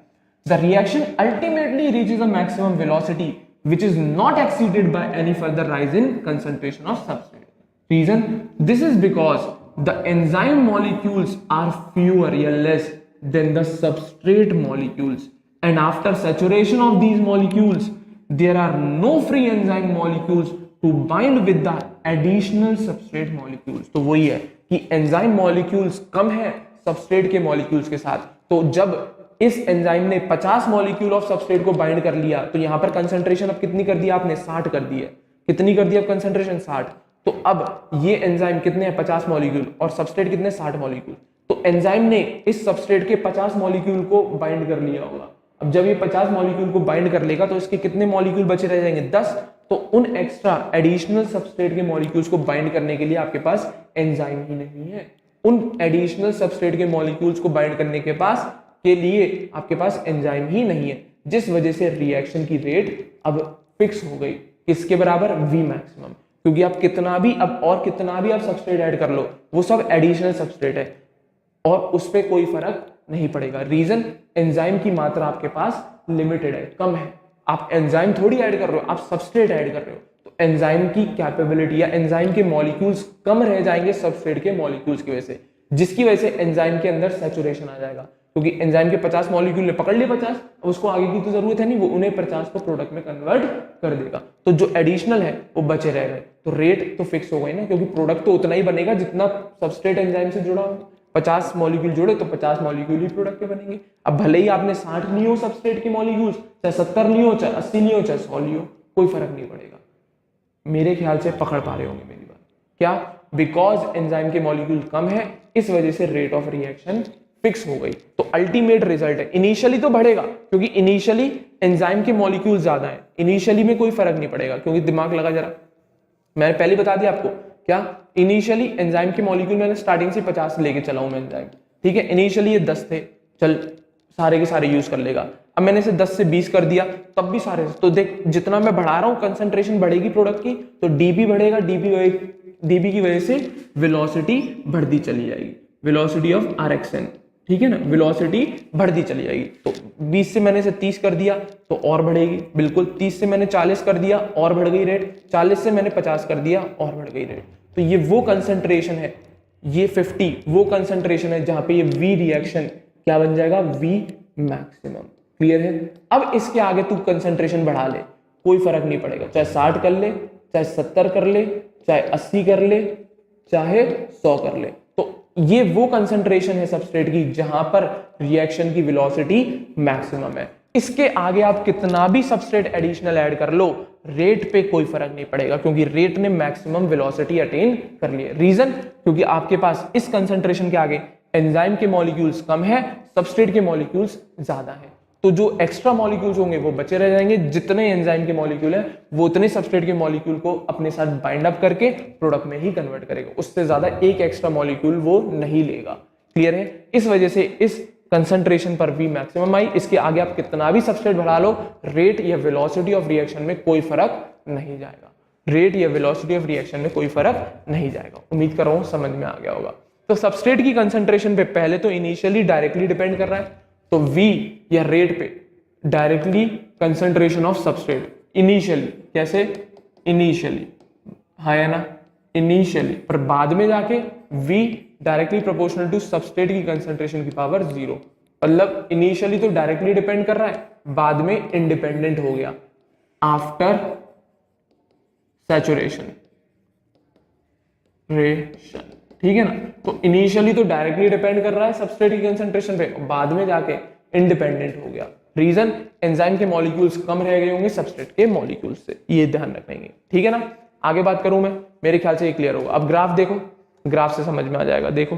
S1: the reaction ultimately reaches a maximum velocity which is not exceeded by any further rise in concentration of substrate. Reason? This is because the enzyme molecules are fewer or less than the substrate molecules, and after saturation of these molecules there are no free enzyme molecules to bind with the additional substrate molecules. तो वही है कि enzyme molecules कम है substrate के molecules के साथ। तो जब इस एंजाइम ने 50 मॉलिक्यूल ऑफ सबस्ट्रेट को बाइंड कर लिया तो यहां पर कंसंट्रेशन अब कितनी कर दी आपने? 60 कर दी है। कितनी कर दी अब कंसंट्रेशन? 60। तो अब ये एंजाइम कितने हैं? 50 मॉलिक्यूल और सबस्ट्रेट कितने? 60 मॉलिक्यूल। तो एंजाइम ने इस सबस्ट्रेट के 50 मॉलिक्यूल को बाइंड कर लिया होगा। अब जब ये 50 मॉलिक्यूल को बाइंड कर लेगा तो इसके कितने मॉलिक्यूल बचे रह जाएंगे? 10। तो उन एक्स्ट्रा एडिशनल सबस्ट्रेट के मॉलिक्यूल्स को बाइंड करने के लिए आपके पास एंजाइम ही नहीं है। उन एडिशनल सबस्ट्रेट के मॉलिक्यूल्स को बाइंड करने के लिए आपके पास एंजाइम ही नहीं है, जिस वजह से रिएक्शन की रेट अब फिक्स हो गई। किसके बराबर? V maximum. क्योंकि आप कितना भी आप सबस्ट्रेट ऐड कर लो, वो सब एडिशनल सबस्ट्रेट है और उस पर कोई फर्क नहीं पड़ेगा। रीजन, एंजाइम की मात्रा आपके पास लिमिटेड है, कम है। आप एंजाइम थोड़ी ऐड कर रहे हो, आप सबस्ट्रेट ऐड कर रहे हो, तो एंजाइम की कैपेबिलिटी या एंजाइम के मॉलिक्यूल्स कम रह जाएंगे सबस्ट्रेट के मॉलिक्यूल्स की वजह से, जिसकी वजह से एंजाइम के अंदर सैचुरेशन आ जाएगा। क्योंकि एंजाइम के 50 मॉलिक्यूल ने पकड़ लिए 50, अब उसको आगे की तो जरूरत है नहीं, वो उन्हें 50 को प्रोडक्ट में कन्वर्ट कर देगा। तो जो एडिशनल है वो बचे रह गए, तो रेट तो फिक्स हो गई ना, क्योंकि प्रोडक्ट तो उतना ही बनेगा जितना सबस्ट्रेट एंजाइम से जुड़ा हो। 50 मॉलिक्यूल जोड़े तो 50 मॉलिक्यूल ही प्रोडक्ट के बनेंगे। अब भले ही आपने 60 लिए हो सबस्ट्रेट के मॉलिक्यूल्स, चाहे 70 लिए हो, चाहे 80 लिए हो, चाहे 100 लिए हो, कोई फर्क नहीं पड़ेगा। मेरे ख्याल से पकड़ पा रहे होंगे मेरी बात। क्या? बिकॉज एंजाइम के मॉलिक्यूल कम है, इस वजह से रेट ऑफ रिएक्शन फिक्स हो गई। तो अल्टीमेट रिजल्ट है, इनिशियली तो बढ़ेगा क्योंकि इनिशियली एंजाइम के मॉलिक्यूल ज्यादा है, इनिशियली में कोई फर्क नहीं पड़ेगा। क्योंकि दिमाग लगा जरा, मैंने पहले बता दिया आपको, क्या इनिशियली एंजाइम के मॉलिक्यूल मैंने स्टार्टिंग से 50 लेके चला हूं मैं एंजाइम, ठीक है। इनिशियली ये 10 थे, चल सारे के सारे यूज कर लेगा। अब मैंने इसे 10 से 20 कर दिया, तब भी सारे, तो देख जितना मैं बढ़ा रहा हूं कंसंट्रेशन बढ़ेगी प्रोडक्ट की, तो डीपी बढ़ेगा, डीपी की वजह से वेलोसिटी बढ़ती चली जाएगी, वेलोसिटी ऑफ RxN, ठीक है ना, वेलोसिटी बढ़ती चली जाएगी। तो 20 से मैंने इसे 30 कर दिया तो और बढ़ेगी, बिल्कुल। 30 से मैंने 40 कर दिया और बढ़ गई रेट, 40 से मैंने 50 कर दिया और बढ़ गई रेट। तो ये वो कंसंट्रेशन है, ये 50 वो कंसंट्रेशन है जहां पे ये V रिएक्शन क्या बन जाएगा? V maximum. क्लियर है? अब इसके आगे तू कंसंट्रेशन बढ़ा ले, कोई फर्क नहीं पड़ेगा, चाहे 60 कर ले, चाहे 70 कर ले, चाहे 80 कर ले, चाहे 100 कर ले। तो ये वो कंसंट्रेशन है सबस्ट्रेट की जहां पर रिएक्शन की वेलोसिटी मैक्सिमम है। इसके आगे आप कितना भी सबस्ट्रेट एडिशनल ऐड कर लो, रेट पे कोई फर्क नहीं पड़ेगा, क्योंकि रेट ने मैक्सिमम वेलोसिटी अटेन कर ली है। रीजन, क्योंकि आपके पास इस कंसंट्रेशन के आगे एंजाइम के मॉलिक्यूल्स कम है, सबस्ट्रेट के मॉलिक्यूल्स ज्यादा है। तो जो एक्स्ट्रा मॉलिक्यूल्स होंगे वो बचे रह जाएंगे, जितने एंजाइम के मॉलिक्यूल है वो उतने सबस्ट्रेट के मॉलिक्यूल को अपने साथ बाइंड अप करके प्रोडक्ट में ही कन्वर्ट करेगा, उससे ज्यादा एक एक्स्ट्रा मॉलिक्यूल वो नहीं लेगा। क्लियर है? इस वजह से इस कंसंट्रेशन पर V मैक्सिमम आई। इसके आगे आप कितना भी सबस्ट्रेट बढ़ा लो, रेट या वेलोसिटी ऑफ रिएक्शन में कोई फर्क नहीं जाएगा, रेट या वेलोसिटी ऑफ रिएक्शन में कोई फर्क नहीं जाएगा। उम्मीद कर रहा हूं समझ में आ गया होगा। तो सबस्ट्रेट की कंसंट्रेशन पे पहले तो इनिशियली डायरेक्टली डिपेंड कर रहा है, तो V या रेट पे directly concentration of substrate initially, कैसे? इनिशियली, हाँ है ना, इनिशियली, पर बाद में जाके V directly proportional to substrate की कंसंट्रेशन की पावर 0। मतलब इनिशियली तो डायरेक्टली डिपेंड कर रहा है, बाद में इंडिपेंडेंट हो गया आफ्टर सैचुरेशन रेशन, ठीक है ना। तो इनिशियली तो डायरेक्टली डिपेंड कर रहा है सबस्ट्रेट की कंसंट्रेशन पे, बाद में जाके इंडिपेंडेंट हो गया। रीजन, एंजाइम के मॉलिक्यूल्स कम रह गए होंगे सबस्ट्रेट के मॉलिक्यूल्स से, ये ध्यान रखेंगे, ठीक है ना। आगे बात करूं मैं, मेरे ख्याल से ये क्लियर होगा। अब ग्राफ देखो, ग्राफ से समझ में आ जाएगा। देखो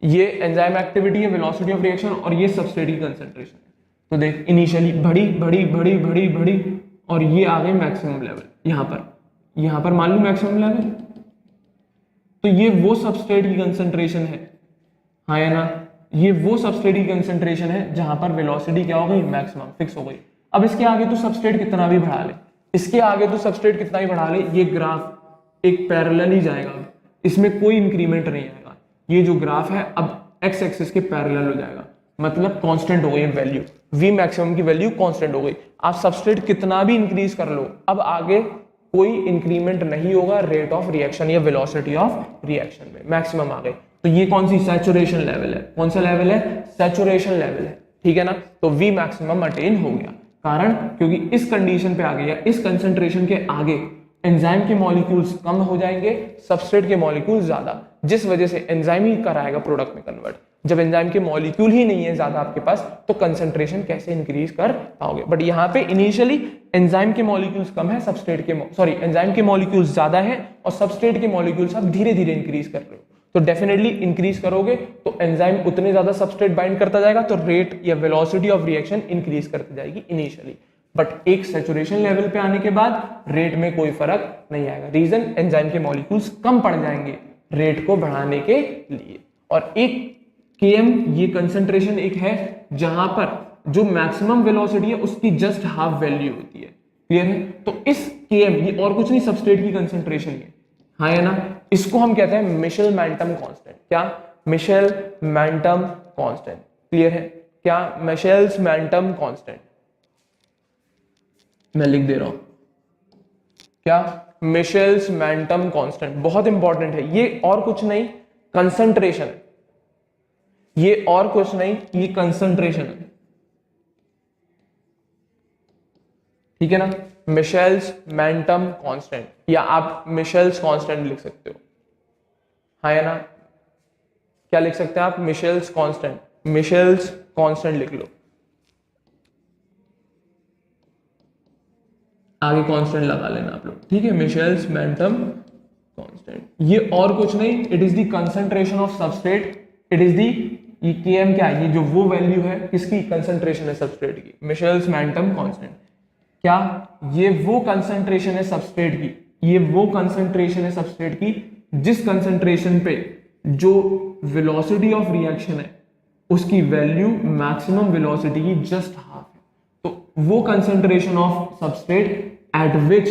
S1: ये एंजाइम एक्टिविटी है, वेलोसिटी ऑफ रिएक्शन, और ये सबस्ट्रेट की कंसंट्रेशन है। तो देख इनिशियली बढ़ी बढ़ी बढ़ी बढ़ी बढ़ी और ये आ गए मैक्सिमम लेवल, यहां पर मान लो मैक्सिमम लेवल। तो ये वो सबस्ट्रेट की कंसंट्रेशन है, हाँ है ना, ये वो सबस्ट्रेट की कंसंट्रेशन है जहां पर वेलोसिटी क्या हो गई? मैक्सिमम, फिक्स हो गई। अब इसके आगे तो सबस्ट्रेट कितना भी बढ़ा ले, इसके आगे तो सबस्ट्रेट कितना ही बढ़ा ले, ये ग्राफ एक पैरेलल ही जाएगा, इसमें कोई इंक्रीमेंट नहीं आएगा। ये जो ग्राफ है अब एक्स एक्सिस के पैरेलल हो जाएगा, मतलब कांस्टेंट हो गई वैल्यू, V मैक्सिमम की वैल्यू कांस्टेंट हो गई। आप सबस्ट्रेट कितना भी इंक्रीज कर लो, अब आगे कोई इंक्रीमेंट नहीं होगा रेट ऑफ रिएक्शन या वेलोसिटी ऑफ रिएक्शन में, मैक्सिमम आ गए। तो ये कौन सी? सैचुरेशन लेवल है। कौन सा लेवल है? सैचुरेशन लेवल है, ठीक है ना। तो V मैक्सिमम अटेन हो गया, कारण क्योंकि इस कंडीशन पे आगे या इस कंसंट्रेशन के आगे एंजाइम के मॉलिक्यूल्स कम हो जाएंगे, सबस्ट्रेट के मॉलिक्यूल ज्यादा, जिस वजह से एंजाइम ही कराएगा प्रोडक्ट में कन्वर्ट। जब एंजाइम के मॉलिक्यूल ही नहीं है ज्यादा आपके पास, तो कंसंट्रेशन कैसे इंक्रीज कर पाओगे? बट यहाँ पे इनिशियली एंजाइम के मॉलिक्यूल्स कम है, सबस्ट्रेट के एंजाइम के मॉलिक्यूल्स ज्यादा है और सबस्ट्रेट के मॉलिक्यूल्स आप धीरे धीरे इंक्रीज कर रहे हो। तो डेफिनेटली इंक्रीज करोगे तो एंजाइम उतने ज्यादा सबस्ट्रेट बाइंड करता जाएगा, तो रेट या वेलोसिटी ऑफ रिएक्शन इंक्रीज करती जाएगी इनिशियली, बट एक सेचुरेशन लेवल पे आने के बाद रेट में कोई फर्क नहीं आएगा। रीजन, एंजाइम के मॉलिक्यूल्स कम पड़ जाएंगे रेट को बढ़ाने के लिए। और एक Km ये कंसंट्रेशन एक है जहां पर जो मैक्सिमम वेलोसिटी है उसकी जस्ट हाफ वैल्यू होती है। क्लियर है? तो इस Km ये और कुछ नहीं, सबस्ट्रेट की कंसंट्रेशन है, हाँ है ना। इसको हम कहते हैं मिशेल-मेंटम कांस्टेंट। क्या? Michel-mentum constant. क्लियर है? क्या? Michels-mentum constant. मैं लिख दे रहा हूं, क्या? मिशेल्स-मेंटम कांस्टेंट बहुत इंपॉर्टेंट है। ये और कुछ नहीं, कंसंट्रेशन है, ये और कुछ नहीं, ये कंसंट्रेशन है, ठीक है ना। मिशेल्स-मेंटम कांस्टेंट, या आप मिशेल्स कांस्टेंट लिख सकते हो, हाँ है ना। क्या लिख सकते हैं आप? मिशेल्स कांस्टेंट, मिशेल्स कांस्टेंट लिख लो, आगे कांस्टेंट लगा लेना आप लोग, ठीक है। मिशेल्स-मेंटम कांस्टेंट, ये और कुछ नहीं, it is the concentration of substrate, it is the, ये Km क्या है? ये जो वो वैल्यू है किसकी? कंसंट्रेशन है सबस्ट्रेट की, मिशेल्स-मेंटम कांस्टेंट। क्या? ये वो कंसंट्रेशन है सबस्ट्रेट की, ये वो कंसंट्रेशन है सबस्ट्रेट की जिस कंसंट्रेशन पे जो वेलोसिटी ऑफ रिएक्शन है उसकी वैल्यू मैक्सिमम वेलोसिटी की जस्ट हाफ है। तो वो concentration of substrate at which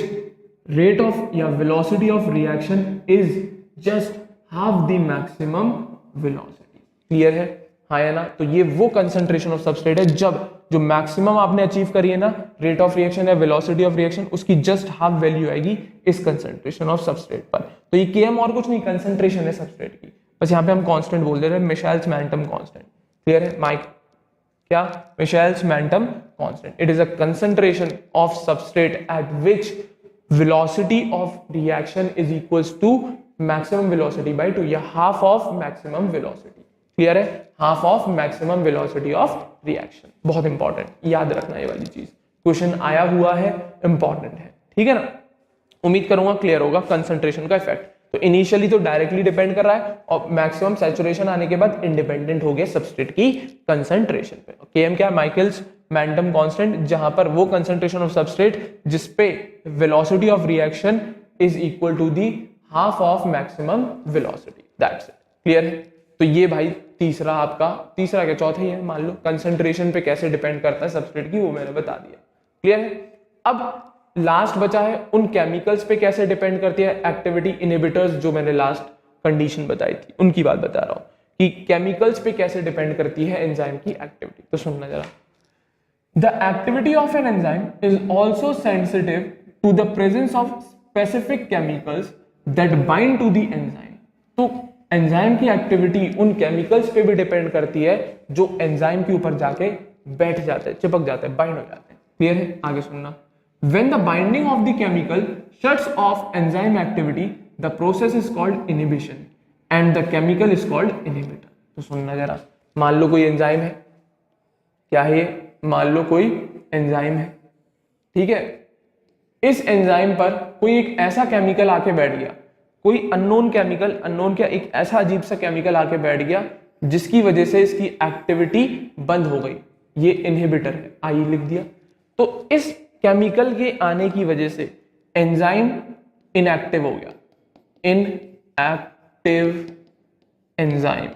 S1: rate of या velocity of reaction is just half the maximum velocity. Clear है? हाँ या ना। तो ये वो कंसंट्रेशन ऑफ सबस्ट्रेट है जब जो मैक्सिमम आपने अचीव करी है ना रेट ऑफ रिएक्शन या वेलोसिटी ऑफ रिएक्शन, उसकी जस्ट हाफ वैल्यू आएगी इस कंसंट्रेशन ऑफ सबस्ट्रेट पर। तो ये Km और कुछ नहीं, कंसंट्रेशन है सबस्ट्रेट की, बस यहाँ पे हम कांस्टेंट बोल दे रहे हैं, मिशेल्स-मेंटम कांस्टेंट। क्लियर है माइक? क्या? Michels-mentum constant, it is a concentration of substrate at which velocity of reaction is equals to maximum velocity by 2, या half of maximum velocity। Clear है? Half of maximum velocity of reaction, बहुत important, याद रखना ये वाली चीज, question आया हुआ है, इंपॉर्टेंट है, ठीक है ना। उम्मीद करूंगा क्लियर होगा कंसंट्रेशन का इफेक्ट। तो इनिशियली तो डायरेक्टली डिपेंड कर रहा है और मैक्सिमम सैचुरेशन आने के बाद इंडिपेंडेंट हो गया सबस्ट्रेट की कंसंट्रेशन पे। Km क्या? माइकल्स-मेंटम कांस्टेंट, जहां पर वो कंसंट्रेशन ऑफ सबस्ट्रेट जिसपे velocity of reaction is equal to the half of maximum velocity, that's it. Clear है? तो ये भाई तीसरा आपका, तीसरा क्या चौथा ही है, मान लो कंसंट्रेशन पे कैसे डिपेंड करता है सबस्ट्रेट की, वो मैंने बता दिया। क्लियर है? अब लास्ट बचा है उन केमिकल्स पे कैसे डिपेंड करती है एक्टिविटी इनहिबिटर्स, जो मैंने लास्ट कंडीशन बताई थी उनकी बात बता रहा हूं कि केमिकल्स पे कैसे डिपेंड करती है एंजाइम की एक्टिविटी। तो सुनना जरा, the activity of an enzyme is also sensitive to the presence of specific chemicals that bind to the enzyme. तो एंजाइम की एक्टिविटी उन केमिकल्स पे भी डिपेंड करती है जो एंजाइम के ऊपर जाके बैठ जाते हैं, चिपक जाते हैं, बाइंड हो जाते हैं। क्लियर है? आगे सुनना, when the binding of the chemical shuts off enzyme activity, the process is called inhibition and the chemical is called inhibitor। तो सुनना जरा, मान लो कोई एंजाइम है, क्या है ये? मान लो कोई एंजाइम है, ठीक है। इस एंजाइम पर कोई एक ऐसा केमिकल आके बैठ गया, कोई अननोन केमिकल, अननोन क्या, एक ऐसा अजीब सा केमिकल आके बैठ गया जिसकी वजह से इसकी एक्टिविटी बंद हो गई, ये इनहिबिटर है, आई लिख दिया। तो इस केमिकल के आने की वजह से एंजाइम इनएक्टिव हो गया, इनएक्टिव एंजाइम।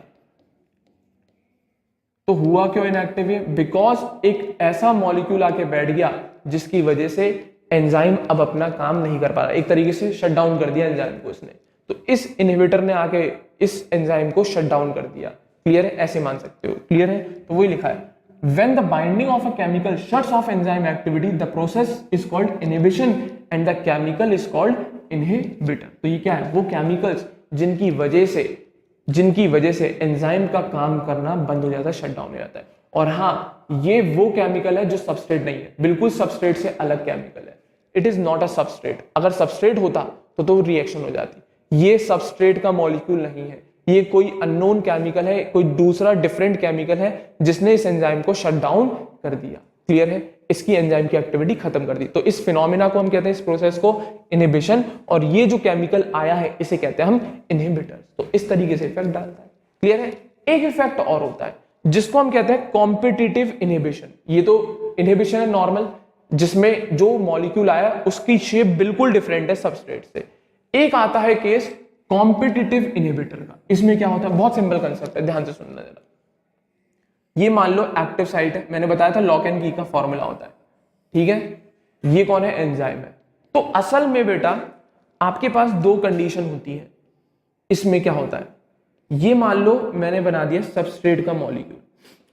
S1: तो हुआ क्यों इनएक्टिव है? बिकॉज एक ऐसा मॉलिक्यूल आके बैठ गया जिसकी वजह से एंजाइम अब अपना काम नहीं कर पा रहा, एक तरीके से शट डाउन कर दिया एंजाइम को इसने। तो इस इनहिबिटर ने आके इस एंजाइम को शट डाउन कर दिया। क्लियर है? ऐसे मान सकते हो। क्लियर है? तो वही लिखा है, when the binding of a chemical shuts off enzyme activity, the process is called inhibition and the chemical is called inhibitor। तो ये क्या है? वो केमिकल्स जिनकी वजह से एंजाइम का काम करना बंद हो जाता है, शट डाउन हो जाता है। और हाँ, ये वो केमिकल है जो सबस्ट्रेट नहीं है, बिल्कुल सबस्ट्रेट से अलग केमिकल है। It is not a substrate. अगर सबस्ट्रेट होता तो रिएक्शन हो जाती। ये सबस्ट्रेट का मॉलिक्यूल नहीं है, ये कोई अननोन केमिकल है, कोई दूसरा डिफरेंट केमिकल है जिसने इस एंजाइम को शट डाउन कर दिया। क्लियर है? इसकी एंजाइम की एक्टिविटी खत्म कर दी। तो इस फिनोमिना को हम कहते हैं, इस प्रोसेस को इनहिबिशन, और ये जो केमिकल आया है इसे कहते हैं हम इनहिबिटर्स। तो इस तरीके से इफेक्ट डालता है। क्लियर है? एक इफेक्ट और होता है जिसको हम कहते हैं कॉम्पिटिटिव इनहिबिशन। ये तो इनहिबिशन है नॉर्मल, जिसमें जो मॉलिक्यूल आया उसकी शेप बिल्कुल डिफरेंट है सबस्ट्रेट से। एक आता है केस कॉम्पिटिटिव इनहिबिटर का। इसमें क्या होता है, बहुत सिंपल कंसेप्ट है, ध्यान से सुनना जरा। ये मान लो एक्टिव साइट है, मैंने बताया था लॉक एंड की का फॉर्मूला होता है, ठीक है। ये कौन है, एंजाइम है। तो असल में बेटा आपके पास दो कंडीशन होती है। इसमें क्या होता है, ये मान लो मैंने बना दिया सबस्ट्रेट का मॉलिक्यूल,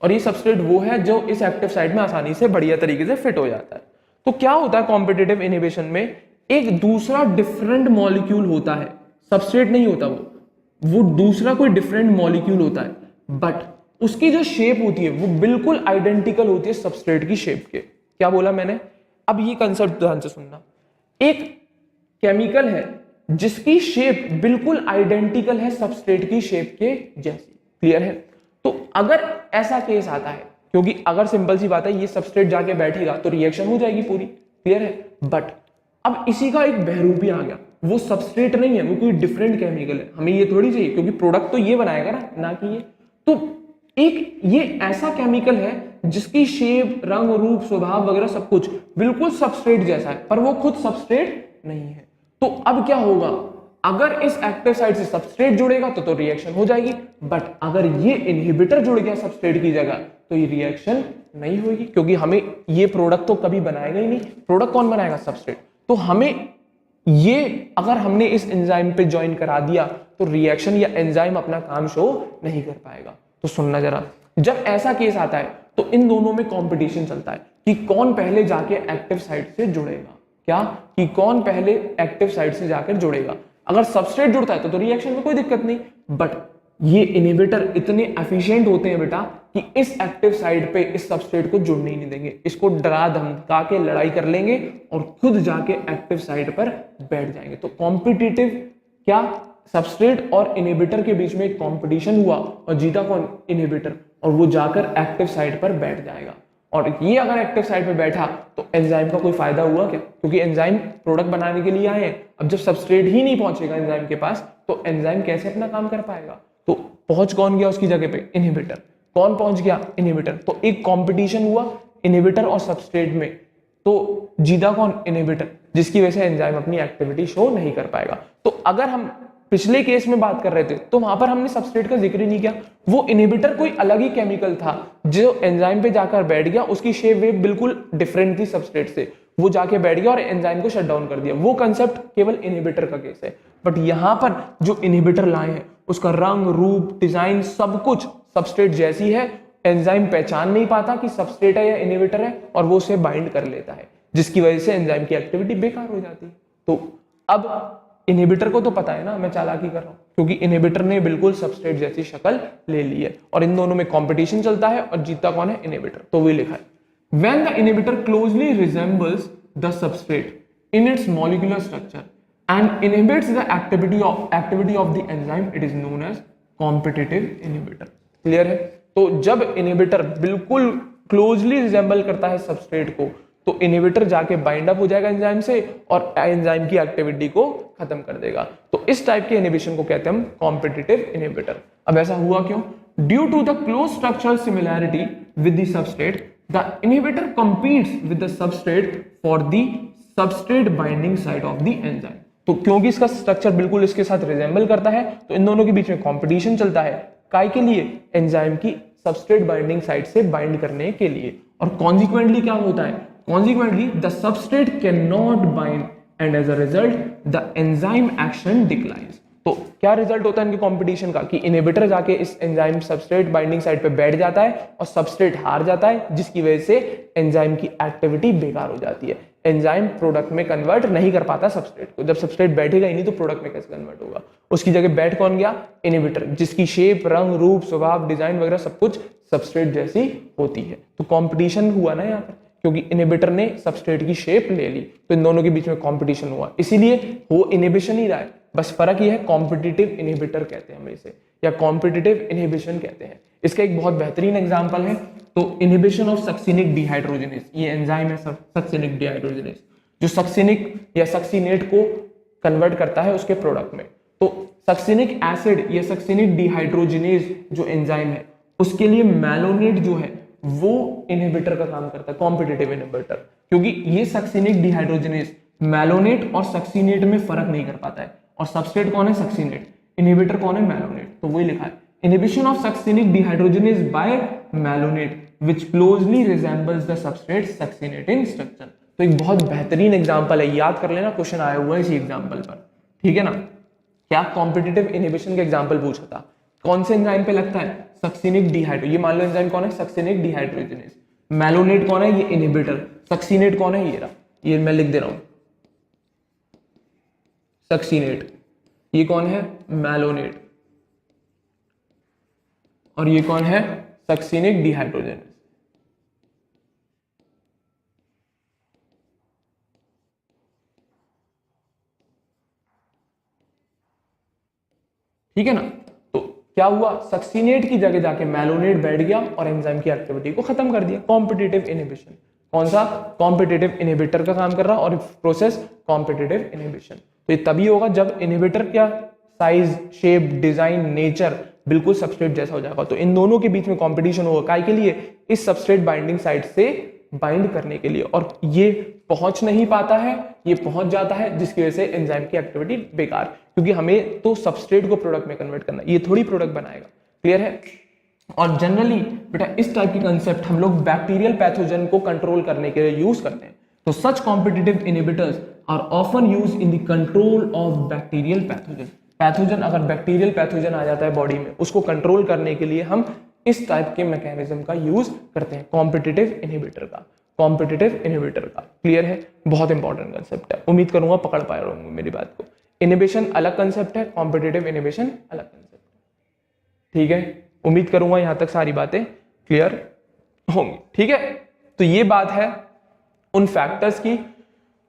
S1: और ये सबस्ट्रेट वो है जो इस एक्टिव साइट में आसानी से बढ़िया तरीके से फिट हो जाता है। तो क्या होता है कॉम्पिटिटिव इनहिबिशन में, एक दूसरा डिफरेंट मॉलिक्यूल होता है, सबस्ट्रेट नहीं होता वो दूसरा कोई डिफरेंट मॉलिक्यूल होता है, बट उसकी जो शेप होती है वो बिल्कुल आइडेंटिकल होती है सबस्ट्रेट की शेप के। क्या बोला मैंने, अब ये कंसेप्ट ध्यान से सुनना। एक केमिकल है जिसकी शेप बिल्कुल आइडेंटिकल है सबस्ट्रेट की शेप के जैसी। क्लियर है? तो अगर ऐसा केस आता है, क्योंकि अगर सिंपल सी बात है ये सबस्ट्रेट जाके बैठेगा तो रिएक्शन हो जाएगी पूरी। क्लियर है? बट अब इसी का एक बहरूपी आ गया, वो सबस्ट्रेट नहीं है, वो कोई डिफरेंट केमिकल है। हमें ये थोड़ी चाहिए, क्योंकि प्रोडक्ट तो ये बनाएगा ना कि ये। तो एक ये ऐसा केमिकल है जिसकी शेप, रंग, रूप, स्वभाव वगैरह सब कुछ बिल्कुल सबस्ट्रेट जैसा है, पर वो खुद सबस्ट्रेट नहीं है। तो अब क्या होगा, अगर इस एक्टिव साइट से सबस्ट्रेट जुड़ेगा तो रिएक्शन हो जाएगी, बट अगर ये इनहिबिटर जुड़ गया सबस्ट्रेट की जगह तो ये रिएक्शन नहीं होगी, क्योंकि हमें ये प्रोडक्ट तो कभी बनाएगा ही नहीं। प्रोडक्ट कौन बनाएगा, सबस्ट्रेट। तो हमें ये अगर हमने इस एंजाइम पे ज्वाइन करा दिया तो रिएक्शन या एंजाइम अपना काम शो नहीं कर पाएगा। तो सुनना जरा, जब ऐसा केस आता है तो इन दोनों में कंपटीशन चलता है कि कौन पहले जाके एक्टिव साइट से जुड़ेगा। क्या, कि कौन पहले एक्टिव साइट से जाकर जुड़ेगा। अगर सबस्ट्रेट जुड़ता है तो रिएक्शन में कोई दिक्कत नहीं, बट ये इनहिबिटर इतने एफिशिएंट होते हैं बेटा कि इस एक्टिव साइट पे इस सबस्ट्रेट को जुड़ने ही नहीं देंगे। इसको डरा धमका के लड़ाई कर लेंगे और खुद जाके एक्टिव साइट पर बैठ जाएंगे। तो कॉम्पिटिटिव, क्या सबस्ट्रेट और इनहिबिटर के बीच में एक कॉम्पिटिशन हुआ और जीता कौन, इनहिबिटर, और वो जाकर एक्टिव साइट पर बैठ जाएगा। और ये अगर एक्टिव साइट पे बैठा तो एंजाइम का कोई फायदा हुआ क्या, क्योंकि एंजाइम प्रोडक्ट बनाने के लिए आए हैं। अब जब सबस्ट्रेट ही नहीं पहुंचेगा एंजाइम के पास तो एंजाइम कैसे अपना काम कर पाएगा। तो पहुंच कौन गया उसकी जगह पे, इनहिबिटर। कौन पहुंच गया, इनहिबिटर। तो एक कंपटीशन हुआ इनहिबिटर और सबस्ट्रेट में, तो जीता कौन, इनहिबिटर, जिसकी वजह से एंजाइम अपनी एक्टिविटी शो नहीं कर पाएगा। तो अगर हम पिछले केस में बात कर रहे थे तो वहां पर हमने सबस्ट्रेट का जिक्र ही नहीं किया। वो इनहिबिटर कोई अलग ही केमिकल था जो एंजाइम पे जाकर बैठ गया, उसकी शेप वेप बिल्कुल डिफरेंट थी सबस्ट्रेट से, वो जाके बैठ गया और एंजाइम को शट डाउन कर दिया। वो कंसेप्ट केवल इनहिबिटर का केस है। बट यहां पर जो इनहिबिटर लाए हैं उसका रंग, रूप, डिजाइन सब कुछ सबस्ट्रेट जैसी है। एंजाइम पहचान नहीं पाता कि सबस्ट्रेट है या इनहिबिटर है और वो उसे बाइंड कर लेता है, जिसकी वजह से एंजाइम की एक्टिविटी बेकार हो जाती है। तो अब इनहिबिटर को तो पता है ना मैं चालाकी कर रहा हूं, क्योंकि इनहिबिटर ने बिल्कुल सबस्ट्रेट जैसी शक्ल ले ली है और इन दोनों में कंपटीशन चलता है और जीतता कौन है, इनहिबिटर। तो वही लिखा है, when the inhibitor closely resembles the substrate in its molecular structure and inhibits the activity of the enzyme, it is known as competitive inhibitor. Clear है? तो जब इनहिबिटर बिल्कुल क्लोजली रिजेंबल करता है सबस्ट्रेट को तो इनहिबिटर जाके बाइंड अप हो जाएगा एंजाइम से और एंजाइम की एक्टिविटी को खत्म कर देगा। तो इस टाइप के इनहिबिशन को कहते हैं हम कॉम्पिटिटिव इनहिबिटर। अब ऐसा हुआ क्यों? Due to the close structural similarity with the substrate, the inhibitor competes with the substrate for the substrate binding site of the enzyme. तो क्योंकि इसका स्ट्रक्चर बिल्कुल इसके साथ रिजेंबल करता है तो इन दोनों के बीच में कॉम्पिटिशन चलता है। काय के लिए? एंजाइम की सबस्ट्रेट बाइंडिंग साइट से बाइंड करने के लिए। और कॉन्सिक्वेंटली क्या होता है? Consequently, the substrate cannot bind and as a result, the enzyme action declines. तो क्या रिजल्ट होता है इनके कंपटीशन का कि इनहिबिटर जाके इस एंजाइम सबस्ट्रेट बाइंडिंग साइट पे बैठ जाता है और सबस्ट्रेट हार जाता है, जिसकी वजह से एंजाइम की एक्टिविटी बेकार हो जाती है। एंजाइम प्रोडक्ट में कन्वर्ट नहीं कर पाता सबस्ट्रेट को। जब सबस्ट्रेट बैठेगा ही नहीं तो प्रोडक्ट में कैसे कन्वर्ट होगा? उसकी जगह बैठ कौन गया? इनहिबिटर, जिसकी शेप, रंग, रूप, स्वभाव, डिजाइन वगैरह सब कुछ सबस्ट्रेट जैसी होती है। तो कंपटीशन हुआ ना यहाँ पर, क्योंकि इनहिबिटर ने सबस्ट्रेट की शेप ले ली तो इन दोनों के बीच में कंपटीशन हुआ, इसीलिए वो इनहिबिशन ही रहा है। बस फर्क ये है, कॉम्पिटिटिव इनहिबिटर कहते हैं हम इसे, या कॉम्पिटिटिव इनहिबिशन कहते हैं। इसका एक बहुत बेहतरीन एग्जांपल है, तो इनहिबिशन ऑफ सक्सिनिक डिहाइड्रोजिनेज, ये एंजाइम है सक्सिनिक डिहाइड्रोजिनेज, जो सक्सिनिक या सक्सिनेट को कन्वर्ट करता है उसके प्रोडक्ट में। तो सक्सिनिक एसिड या सक्सिनिक डिहाइड्रोजिनेज जो एंजाइम है उसके लिए मैलोनेट जो है वो इनहिबिटर का काम करता है, कॉम्पिटिटिव इनहिबिटर, क्योंकि ये सक्सिनिक डिहाइड्रोजिनेज मैलोनेट और सक्सिनेट में फर्क नहीं कर पाता है। और सबस्ट्रेट कौन है? सक्सिनेट। इनहिबिटर कौन है? मैलोनेट। तो वही लिखा है, inhibition of succinic dehydrogenase by malonate which closely resembles the substrate succinate in structure. तो एक बहुत बेहतरीन एग्जांपल है, याद कर लेना, क्वेश्चन आया हुआ है इसी एग्जांपल पर, ठीक है ना। क्या कॉम्पिटिटिव इनहिबिशन का एग्जांपल पूछा था, कौन से एंजाइम पे लगता है? सक्सिनिक डिहाइड्रो, ये मान लो एंजाइम कौन है? Succinic dehydrogenase. मैलोनेट कौन है? ये इनहिबिटर। सक्सिनेट कौन है? ये रहा, ये मैं लिख दे रहा हूं, सक्सिनेट। ये कौन है? मैलोनेट। और ये कौन है? Succinic dehydrogenase. ठीक है ना। तो क्या हुआ? सक्सिनेट की जगह जाके मैलोनेट बैठ गया और एंजाइम की एक्टिविटी को खत्म कर दिया। Competitive inhibition. कौन सा? कॉम्पिटिटिव इनहिबिटर का काम कर रहा और प्रोसेस कॉम्पिटिटिव इनहिबिशन। तो ये तभी होगा जब इनहिबिटर क्या साइज, शेप, डिजाइन, नेचर बिल्कुल सबस्ट्रेट जैसा हो जाएगा। तो इन दोनों के बीच में कंपटीशन होगा, काय के लिए? इस सबस्ट्रेट बाइंडिंग साइट से बाइंड करने के लिए। और ये पहुंच नहीं पाता है, ये पहुंच जाता है, जिसकी वजह से एंजाइम की एक्टिविटी बेकार, क्योंकि हमें तो सबस्ट्रेट को प्रोडक्ट में कन्वर्ट करना है, ये थोड़ी प्रोडक्ट बनाएगा। क्लियर है। और जनरली बेटा इस टाइप की कंसेप्ट हम लोग बैक्टीरियल पैथोजन को कंट्रोल करने के लिए यूज करते हैं। तो such competitive inhibitors are often use in the control of bacterial pathogen. Pathogen, अगर बैक्टीरियल पैथोजन आ जाता है बॉडी में, उसको कंट्रोल करने के लिए हम इस टाइप के मैकेनिज्म का यूज करते हैं, कॉम्पिटिटिव इनहिबिटर का, कॉम्पिटिटिव इनहिबिटर का। क्लियर है। बहुत इंपॉर्टेंट कंसेप्ट है, उम्मीद करूंगा पकड़ पाए होंगे मेरी बात को। इनहिबिशन अलग कंसेप्ट है, कॉम्पिटिटिव इनहिबिशन अलग कंसेप्ट है। ठीक है, उम्मीद करूंगा यहां तक सारी बातें क्लियर होंगी। ठीक है, तो ये बात है उन फैक्टर्स की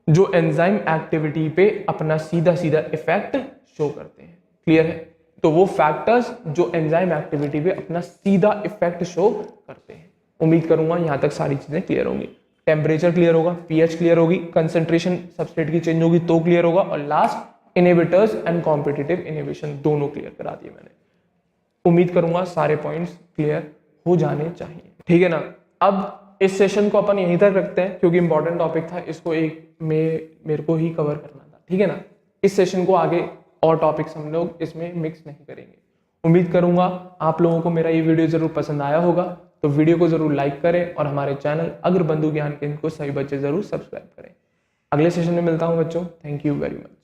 S1: जो एंजाइम एक्टिविटी पे अपना सीधा सीधा इफेक्ट शो करते हैं। क्लियर है। तो वो फैक्टर्स जो एंजाइम एक्टिविटी पे अपना सीधा इफेक्ट शो करते हैं। उम्मीद करूंगा यहां तक सारी चीजें क्लियर होंगी। टेम्परेचर क्लियर होगा, पीएच क्लियर होगी, कंसंट्रेशन सबस्ट्रेट की चेंज होगी तो क्लियर होगा, और last inhibitors and competitive inhibition दोनों क्लियर करा दिए मैंने। उम्मीद करूंगा सारे पॉइंट्स क्लियर हो जाने चाहिए। ठीक है ना। अब इस सेशन को अपन यहीं तक रखते हैं, क्योंकि इंपॉर्टेंट टॉपिक था, इसको एक में मेरे को ही कवर करना था। ठीक है ना। इस सेशन को आगे और टॉपिक्स हम लोग इसमें मिक्स नहीं करेंगे। उम्मीद करूंगा आप लोगों को मेरा ये वीडियो जरूर पसंद आया होगा, तो वीडियो को जरूर लाइक करें और हमारे चैनल अगर बंधु ज्ञान केंद्र को सभी बच्चे जरूर सब्सक्राइब करें। अगले सेशन में मिलता हूं बच्चों। Thank you very much.